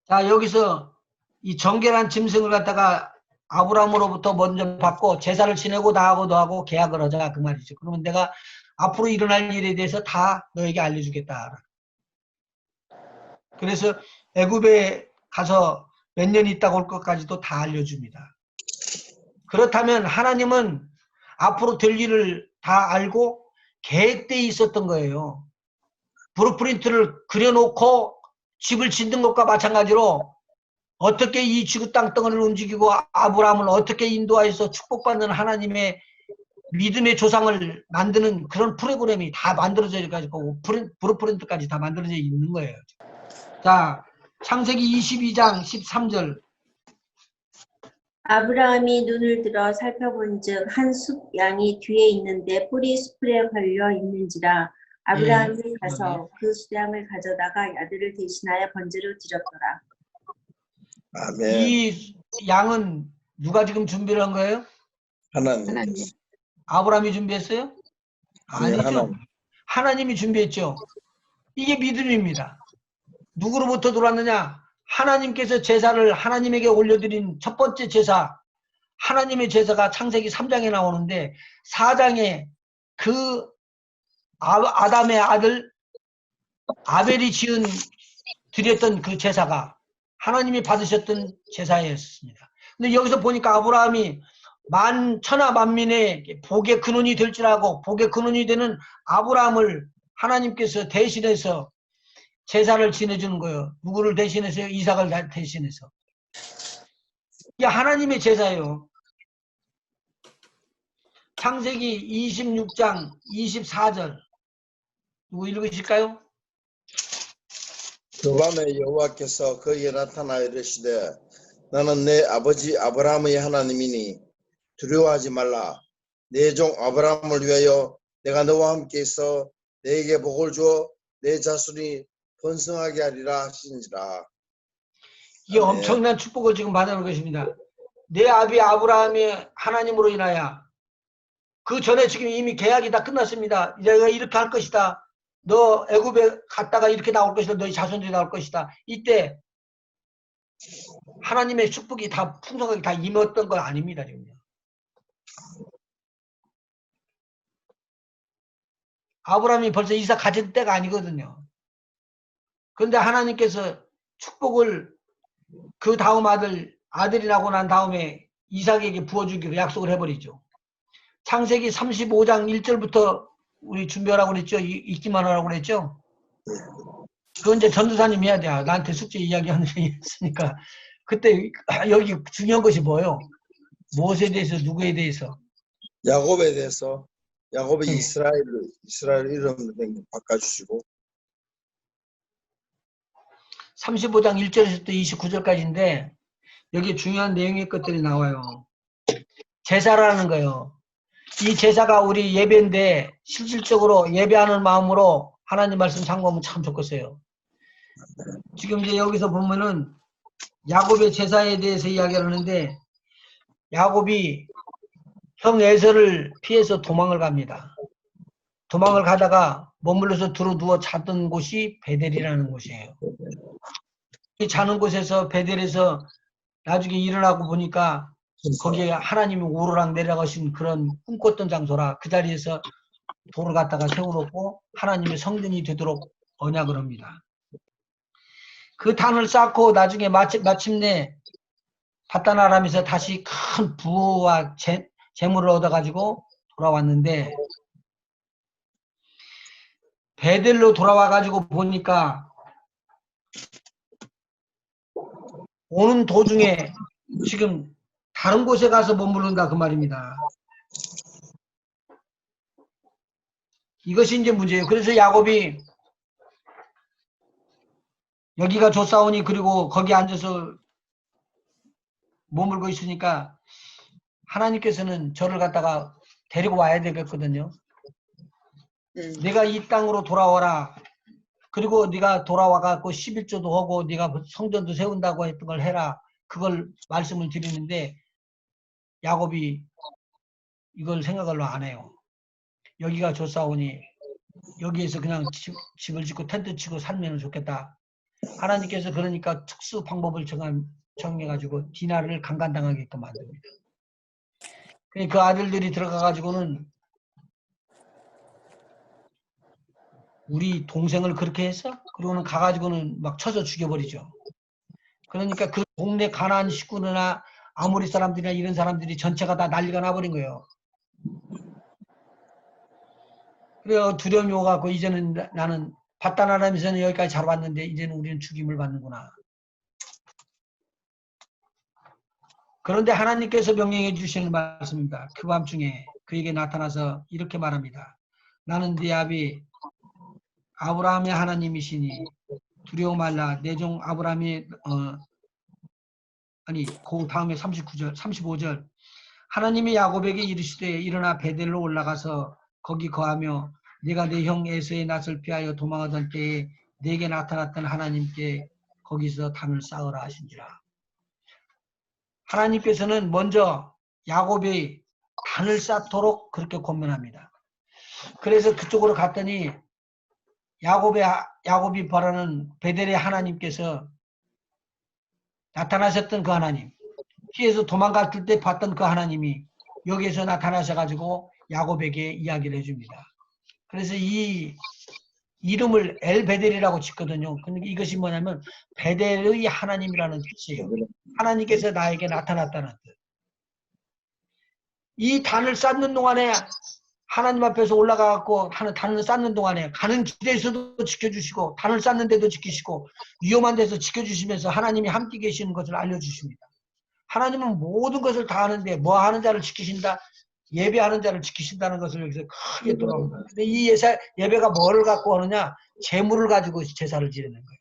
자, 여기서 이 정결한 짐승을 갖다가 아브라함으로부터 먼저 받고 제사를 지내고 나하고도 하고 계약을 하자 그 말이죠. 그러면 내가 앞으로 일어날 일에 대해서 다 너에게 알려주겠다. 그래서 애굽에 가서 몇 년 있다가 올 것까지도 다 알려줍니다. 그렇다면 하나님은 앞으로 될 일을 다 알고 계획되어 있었던 거예요. 브루프린트를 그려놓고 집을 짓는 것과 마찬가지로 어떻게 이 지구 땅덩어리를 움직이고 아브라함을 어떻게 인도하여서 축복받는 하나님의 믿음의 조상을 만드는 그런 프로그램이 다 만들어져 있고 브루프린트까지 다 만들어져 있는 거예요. 자, 창세기 22장 13절. 아브라함이 눈을 들어 살펴본즉 한 숲 양이 뒤에 있는데 뿔이 수풀에 걸려 있는지라. 아브라함이 가서 그 수양을 가져다가 아들을 대신하여 번제로 드렸더라. 아멘. 이 양은 누가 지금 준비를 한 거예요? 하나님. 아브라함이 준비했어요? 아니죠. 하나님. 하나님이 준비했죠. 이게 믿음입니다. 누구로부터 들어왔느냐? 하나님께서 제사를 하나님에게 올려드린 첫 번째 제사, 하나님의 제사가 창세기 3장에 나오는데 4장에 그 아담의 아들 아벨이 드렸던 그 제사가 하나님이 받으셨던 제사였습니다. 근데 여기서 보니까 아브라함이 천하 만민의 복의 근원이 될 줄 알고 복의 근원이 되는 아브라함을 하나님께서 대신해서 제사를 지내주는 거예요. 누구를 대신해서요? 이삭을 대신해서. 이게 하나님의 제사예요. 창세기 26장 24절. 누구 읽으실까요? 그 밤에 여호와께서 그에게 나타나 이르시되 나는 내 아버지 아브라함의 하나님이니 두려워하지 말라. 내 종 아브라함을 위하여 내가 너와 함께 있어 내게 복을 주어 내 자손이 번성하게 하리라 하시니라. 이게 엄청난 축복을 지금 받는 것입니다. 내 아비 아브라함의 하나님으로 인하여 그 전에 지금 이미 계약이 다 끝났습니다. 내가 이렇게 할 것이다. 너 애굽에 갔다가 이렇게 나올 것이다. 너희 자손들이 나올 것이다. 이때 하나님의 축복이 다 풍성하게 다 임했던 건 아닙니다. 지금요. 아브라함이 벌써 이삭 가질 때가 아니거든요. 그런데 하나님께서 축복을 그 다음 아들이 나고 난 다음에 이삭에게 부어주기로 약속을 해버리죠. 창세기 35장 1절부터 우리 준비하라고 그랬죠. 읽기만 하라고 그랬죠. 그건 이제 전도사님 해야 돼요. 나한테 숙제 이야기하는 게 있으니까. 그때 여기 중요한 것이 뭐예요? 무엇에 대해서, 누구에 대해서? 야곱에 대해서 야곱의 네. 이스라엘 이름을 바꿔주시고 35장 1절에서부터 29절까지인데 여기 중요한 내용의 것들이 나와요. 제사라는 거예요. 이 제사가 우리 예배인데 실질적으로 예배하는 마음으로 하나님 말씀 참고하면 참 좋겠어요. 지금 이제 여기서 보면은 야곱의 제사에 대해서 이야기를 하는데 야곱이 형 에서를 피해서 도망을 갑니다. 도망을 가다가 머물러서 두루두어 잤던 곳이 베델이라는 곳이에요. 이 자는 곳에서 베델에서 나중에 일어나고 보니까 거기에 하나님이 오르락 내려가신 그런 꿈꿨던 장소라 그 자리에서 돌을 갖다가 세워놓고 하나님의 성전이 되도록 언약을 합니다. 그 단을 쌓고 나중에 마침내 바다나람에서 다시 큰 부와 재물을 얻어가지고 돌아왔는데 베델로 돌아와가지고 보니까 오는 도중에 지금 다른 곳에 가서 머무른다 그 말입니다. 이것이 이제 문제예요. 그래서 야곱이 여기가 좋사오니 그리고 거기 앉아서 머물고 있으니까 하나님께서는 저를 갖다가 데리고 와야 되겠거든요. 내가 이 땅으로 돌아와라. 그리고 네가 돌아와갖고 11조도 하고 네가 성전도 세운다고 했던 걸 해라. 그걸 말씀을 드리는데 야곱이 이걸 생각을 안 해요. 여기가 좋사오니 여기에서 그냥 집을 짓고 텐트 치고 살면 좋겠다. 하나님께서 그러니까 특수 방법을 정해가지고 디나를 강간당하게끔 만듭니다. 그 아들들이 들어가가지고는 우리 동생을 그렇게 했어? 그러고는 가가지고는 막 쳐서 죽여버리죠. 그러니까 그 동네 가나안 식구나 아모리 사람들이나 이런 사람들이 전체가 다 난리가 나버린 거예요. 그래요. 두려움이 오가고 이제는 나는 바다나람에서는 여기까지 잘 왔는데 이제는 우리는 죽임을 받는구나. 그런데 하나님께서 명령해 주시는 말씀입니다. 그 밤중에 그에게 나타나서 이렇게 말합니다. 나는 네 아비 아브라함의 하나님이시니 두려워 말라. 내 종 아브라함이 그 다음에 35절 하나님이 야곱에게 이르시되 일어나 베델로 올라가서 거기 거하며 네가 내 형 에서의 낯을 피하여 도망하던 때에 네게 나타났던 하나님께 거기서 단을 쌓으라 하신지라. 하나님께서는 먼저 야곱이 단을 쌓도록 그렇게 권면합니다. 그래서 그쪽으로 갔더니 야곱이 바라는 베델의 하나님께서 나타나셨던 그 하나님, 피해서 도망갔을 때 봤던 그 하나님이 여기에서 나타나셔가지고 야곱에게 이야기를 해줍니다. 그래서 이 이름을 엘베델이라고 짓거든요. 근데 이것이 뭐냐면 베델의 하나님이라는 뜻이에요. 하나님께서 나에게 나타났다는 뜻. 이 단을 쌓는 동안에 하나님 앞에서 올라가갖고 단을 쌓는 동안에 가는 길에서도 지켜주시고 단을 쌓는 데도 지키시고 위험한 데서 지켜주시면서 하나님이 함께 계시는 것을 알려주십니다. 하나님은 모든 것을 다 하는데 뭐 하는 자를 지키신다? 예배하는 자를 지키신다는 것을 여기서 크게 돌아옵니다. 근데 이 예배가 뭐를 갖고 하느냐? 재물을 가지고 제사를 지내는 거예요.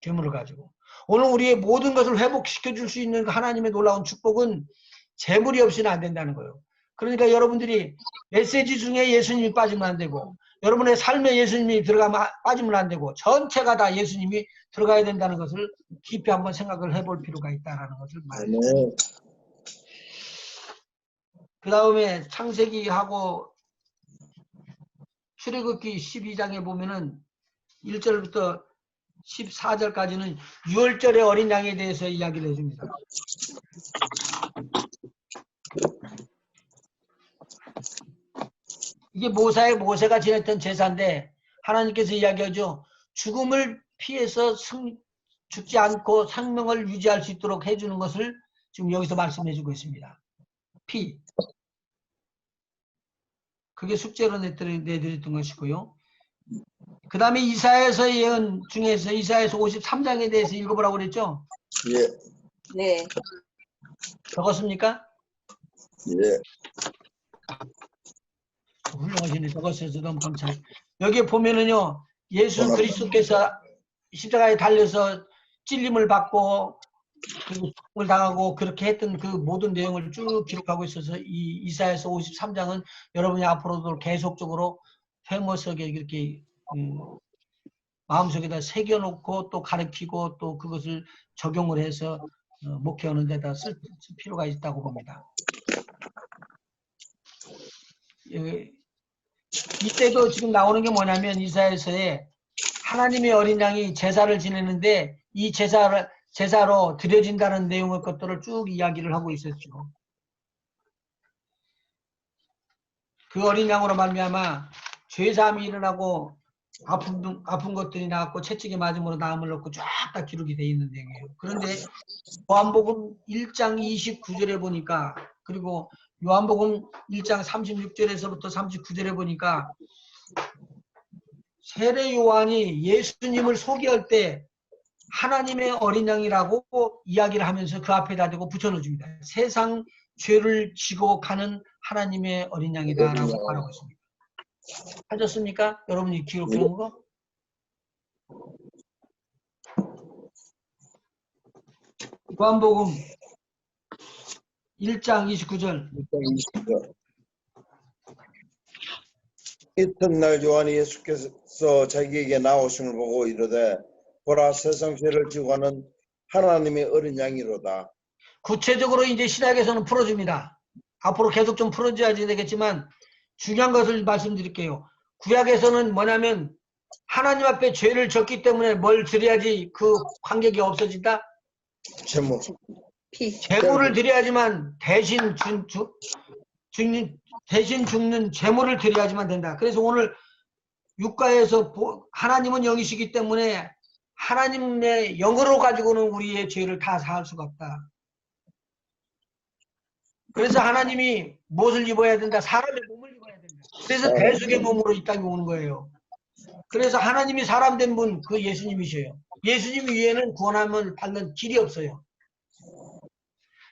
재물을 가지고. 오늘 우리의 모든 것을 회복시켜 줄 수 있는 하나님의 놀라운 축복은 재물이 없이는 안 된다는 거예요. 그러니까 여러분들이 메시지 중에 예수님이 빠지면 안 되고 여러분의 삶에 예수님이 들어가면 빠지면 안 되고 전체가 다 예수님이 들어가야 된다는 것을 깊이 한번 생각을 해볼 필요가 있다는 것을 말해요. 그 다음에 창세기하고 출애굽기 12장에 보면은 1절부터 14절까지는 유월절의 어린 양에 대해서 이야기를 해줍니다. 이게 모세가 지냈던 제사인데 하나님께서 이야기하죠. 죽음을 피해서 죽지 않고 생명을 유지할 수 있도록 해주는 것을 지금 여기서 말씀해주고 있습니다. 피. 그게 숙제로 내드렸던 것이고요. 그 다음에 이사야서의 예언 중에서 이사야서 53장에 대해서 읽어보라고 그랬죠? 예. 네. 적었습니까? 예. 훌륭하시네. 적었어요. 너무 감사해요. 여기에 보면은요. 예수 그리스도께서 십자가에 달려서 찔림을 받고 그리고 죽음을 당하고 그렇게 했던 그 모든 내용을 쭉 기록하고 있어서 이 이사야서 53장은 여러분이 앞으로도 계속적으로 회머석에 이렇게 마음속에다 새겨놓고 또 가르치고 또 그것을 적용을 해서 목회하는 데다 쓸 필요가 있다고 봅니다. 이때도 지금 나오는 게 뭐냐면 이사야서에 하나님의 어린 양이 제사를 지내는데 이 제사로 드려진다는 내용의 것들을 쭉 이야기를 하고 있었죠. 그 어린 양으로 말미암아 죄사함이 일어나고 아픈 것들이 나왔고 채찍에 맞음으로 나음을 얻고 쫙 다 기록이 되어 있는 내용이에요. 그런데 요한복음 1장 29절에 보니까 그리고 요한복음 1장 36절에서부터 39절에 보니까 세례 요한이 예수님을 소개할 때 하나님의 어린 양이라고 이야기를 하면서 그 앞에다 대고 붙여넣어줍니다. 세상 죄를 지고 가는 하나님의 어린 양이다라고 말하고 있습니다. 하셨습니까? 여러분이 기록해놓은 거? 요한복음 1장 29절. 이튿날 요한이 예수께서 자기에게 나오심을 보고 이르되 보라 세상 죄를 지고 가는 하나님의 어린 양이로다. 구체적으로 이제 신약에서는 풀어줍니다. 앞으로 계속 좀 풀어줘야지 되겠지만 중요한 것을 말씀드릴게요. 구약에서는 뭐냐면 하나님 앞에 죄를 졌기 때문에 뭘 드려야지 그 관객이 없어진다? 제목. 피. 제물을 드려야지만 대신 죽는 제물을 드려야지만 된다. 그래서 오늘 육가에서 하나님은 영이시기 때문에 하나님의 영으로 가지고는 우리의 죄를 다 사할 수가 없다. 그래서 하나님이 무엇을 입어야 된다? 사람의 몸을 입어야 된다. 그래서 대속의 몸으로 이 땅에 오는 거예요. 그래서 하나님이 사람 된 분, 그 예수님이셔요. 예수님 위에는 구원함을 받는 길이 없어요.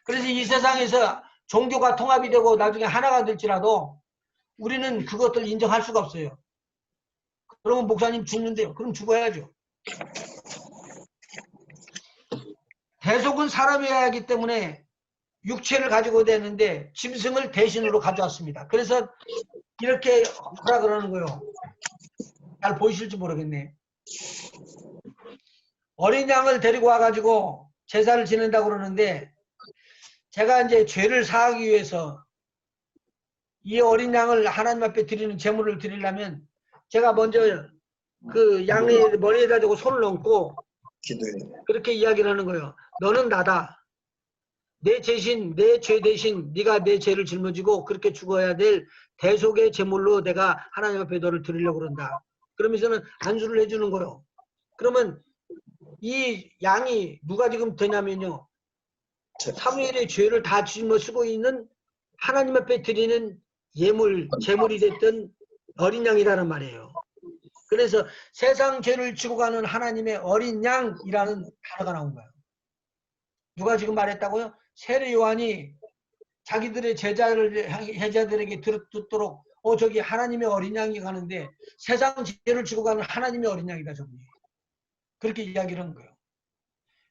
그래서 이 세상에서 종교가 통합이 되고 나중에 하나가 될지라도 우리는 그것들 인정할 수가 없어요. 그러면 목사님 죽는데요. 그럼 죽어야죠. 대속은 사람이어야 하기 때문에 육체를 가지고 되는데 짐승을 대신으로 가져왔습니다. 그래서 이렇게 뭐라 그러는 거예요. 잘 보이실지 모르겠네. 어린 양을 데리고 와가지고 제사를 지낸다고 그러는데 제가 이제 죄를 사하기 위해서 이 어린 양을 하나님 앞에 드리는 제물을 드리려면 제가 먼저 그 양의 머리에다 대고 손을 얹고 기도해. 그렇게 이야기를 하는 거예요. 너는 나다. 내 죄 대신 네가 내 죄를 짊어지고 그렇게 죽어야 될 대속의 제물로 내가 하나님 앞에 너를 드리려고 그런다. 그러면서는 안수를 해주는 거예요. 그러면 이 양이 누가 지금 되냐면요. 사무엘의 죄를 다 짊어지고 있는 하나님 앞에 드리는 제물이 됐던 어린 양이라는 말이에요. 그래서 세상 죄를 지고 가는 하나님의 어린 양이라는 단어가 나온 거예요. 누가 지금 말했다고요? 세례 요한이 자기들의 제자들에게 듣도록 저기 하나님의 어린 양이 가는데 세상 죄를 지고 가는 하나님의 어린 양이다 저분이. 그렇게 이야기를 한 거예요.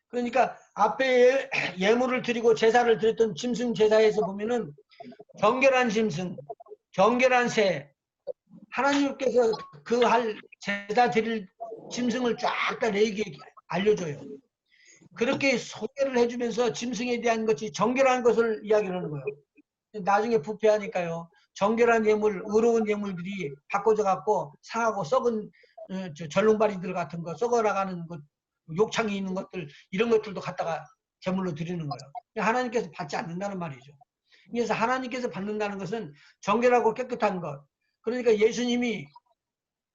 그러니까 앞에 예물을 드리고 제사를 드렸던 짐승 제사에서 보면은 정결한 짐승, 정결한 새, 하나님께서 그 제사 드릴 짐승을 쫙 다 레위기에 알려줘요. 그렇게 소개를 해주면서 짐승에 대한 것이 정결한 것을 이야기를 하는 거예요. 나중에 부패하니까요. 정결한 예물, 의로운 예물들이 바꿔져 갖고 상하고 썩은 절름발이들 같은 거, 썩어나가는 것, 욕창이 있는 것들, 이런 것들도 갖다가 제물로 드리는 거예요. 하나님께서 받지 않는다는 말이죠. 그래서 하나님께서 받는다는 것은 정결하고 깨끗한 것. 그러니까 예수님이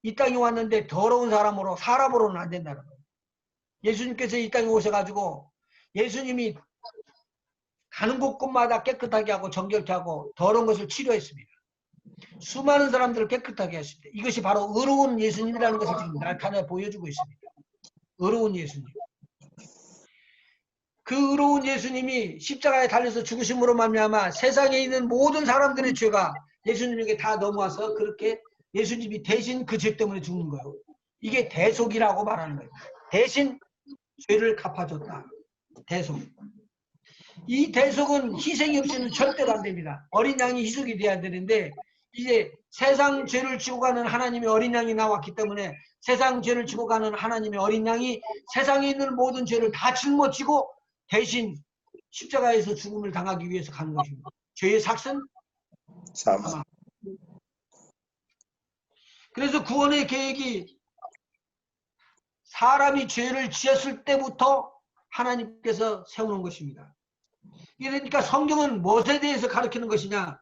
이 땅에 왔는데 더러운 사람으로는 안 된다는 거예요. 예수님께서 이 땅에 오셔가지고 예수님이 가는 곳곳마다 깨끗하게 하고 정결케 하고 더러운 것을 치료했습니다. 수많은 사람들을 깨끗하게 했습니다. 이것이 바로 의로운 예수님이라는 것을 지금 나타내 보여주고 있습니다. 의로운 예수님. 그 의로운 예수님이 십자가에 달려서 죽으심으로 말미암아 세상에 있는 모든 사람들의 죄가 예수님에게 다 넘어와서 그렇게 예수님이 대신 그 죄 때문에 죽는 거예요. 이게 대속이라고 말하는 거예요. 대신 죄를 갚아줬다. 대속. 이 대속은 희생이 없이는 절대로 안 됩니다. 어린 양이 희석이 돼야 되는데 이제 세상 죄를 지고 가는 하나님의 어린 양이 나왔기 때문에 세상 죄를 지고 가는 하나님의 어린 양이 세상에 있는 모든 죄를 다 짊어지고 대신 십자가에서 죽음을 당하기 위해서 가는 것입니다. 죄의 삭은 사망. 그래서 구원의 계획이 사람이 죄를 지었을 때부터 하나님께서 세우는 것입니다. 그러니까 성경은 무엇에 대해서 가르치는 것이냐?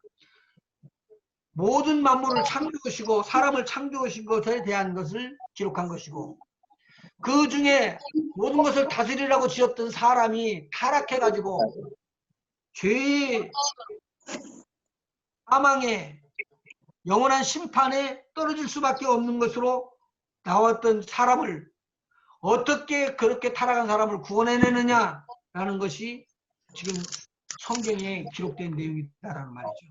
모든 만물을 창조하시고 사람을 창조하신 것에 대한 것을 기록한 것이고 그 중에 모든 것을 다스리라고 지었던 사람이 타락해가지고 죄의 사망에 영원한 심판에 떨어질 수밖에 없는 것으로 나왔던 사람을 어떻게 그렇게 타락한 사람을 구원해내느냐라는 것이 지금 성경에 기록된 내용이다라는 말이죠.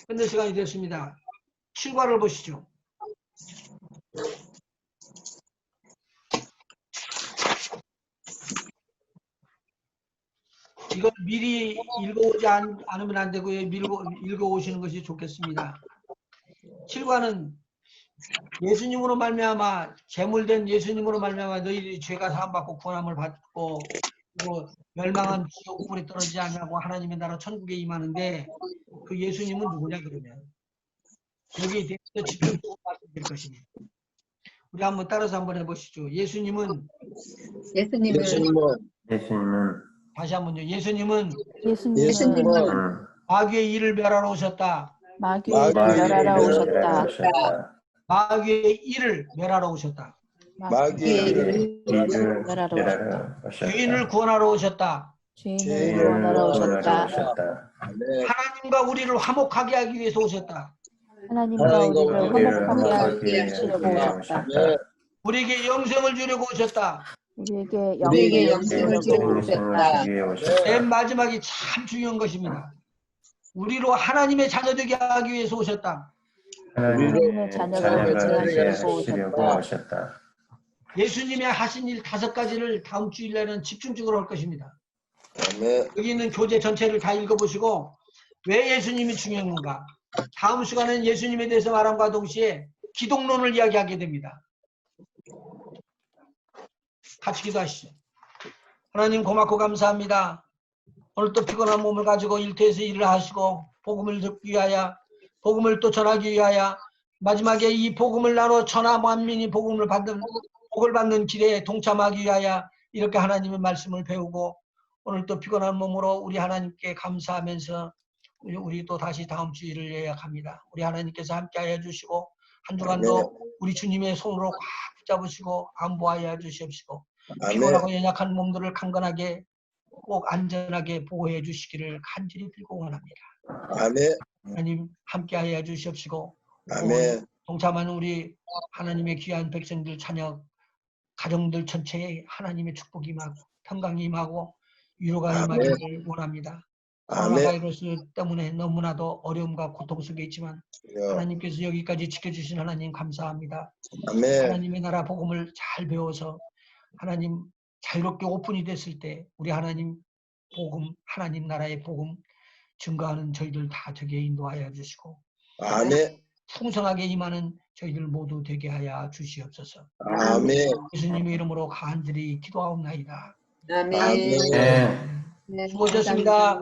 끝낼 시간이 됐습니다. 7과를 보시죠. 이걸 미리 읽어오지 않으면 안 되고요. 읽어오시는 것이 좋겠습니다. 7과는 예수님으로 말미암아 제물된 예수님으로 말미암아 너희들이 죄가 사함받고 구원함을 받고 또 멸망한 지옥불에 떨어지지 않냐고 하나님의 나라 천국에 임하는데 그 예수님은 누구냐 그러면 여기에 대해서 집중적으로 말씀드릴 것입니다. 우리 한번 따라서 한번 해보시죠. 예수님은 다시 한번요. 예수님은 마귀의 일을 멸하러 오셨다. 마귀의 일을 멸하러 오셨다. 마귀의 일을 멸하러 오셨다. 마귀의 일을 멸하러 오셨다. 죄인을 구원하러 오셨다. 죄인을 구원하러 오셨다. 하나님과 우리를 화목하게 하기 위해서 오셨다. 하나님과 우리를 화목하게 하시려고 오셨다. 우리에게 영생을 주려고 오셨다. 우리에게 영생을 주려고 오셨다. 맨 마지막이 참 중요한 것입니다. 우리로 하나님의 자녀 되게 하기 위해서 오셨다. 하나님의 자녀가 되게 하시려고 오셨다. 예수님의 하신 일 5가지를 다음 주일날은 집중적으로 할 것입니다. 여기 있는 교재 전체를 다 읽어보시고 왜 예수님이 중요한 건가? 다음 시간에는 예수님에 대해서 말함과 동시에 기독론을 이야기하게 됩니다. 같이 기도하시죠. 하나님 고맙고 감사합니다. 오늘 또 피곤한 몸을 가지고 일터에서 일을 하시고 복음을 듣기 위하여 복음을 또 전하기 위하여 마지막에 이 복음을 나눠 천하 만민이 복을 받는 길에 동참하기 위하여 이렇게 하나님의 말씀을 배우고 오늘 또 피곤한 몸으로 우리 하나님께 감사하면서 우리 또 다시 다음 주일을 예약합니다. 우리 하나님께서 함께하여 주시고 한 주간도 우리 주님의 손으로 꽉 붙잡으시고 안보하여 주시옵시고 피곤하고 연약한 몸들을 강건하게 꼭 안전하게 보호해 주시기를 간절히 빌고 원합니다. 하나님 함께하여 주시옵시고 동참하는 우리 하나님의 귀한 백성들 자녀 가정들 전체에 하나님의 축복이 임하고 평강이 임하고 위로가 임하기를 원합니다. 코로나 바이러스 때문에 너무나도 어려움과 고통 속에 있지만 하나님께서 여기까지 지켜주신 하나님 감사합니다. 하나님의 나라 복음을 잘 배워서 하나님 자유롭게 오픈이 됐을 때 우리 하나님 복음, 하나님 나라의 복음 증거하는 저희들 다 되게 인도하여 주시고 풍성하게 임하는 저희들 모두 되게 하여 주시옵소서. 예수님의 이름으로 간절히 기도하옵나이다. 아멘. 수고하셨습니다.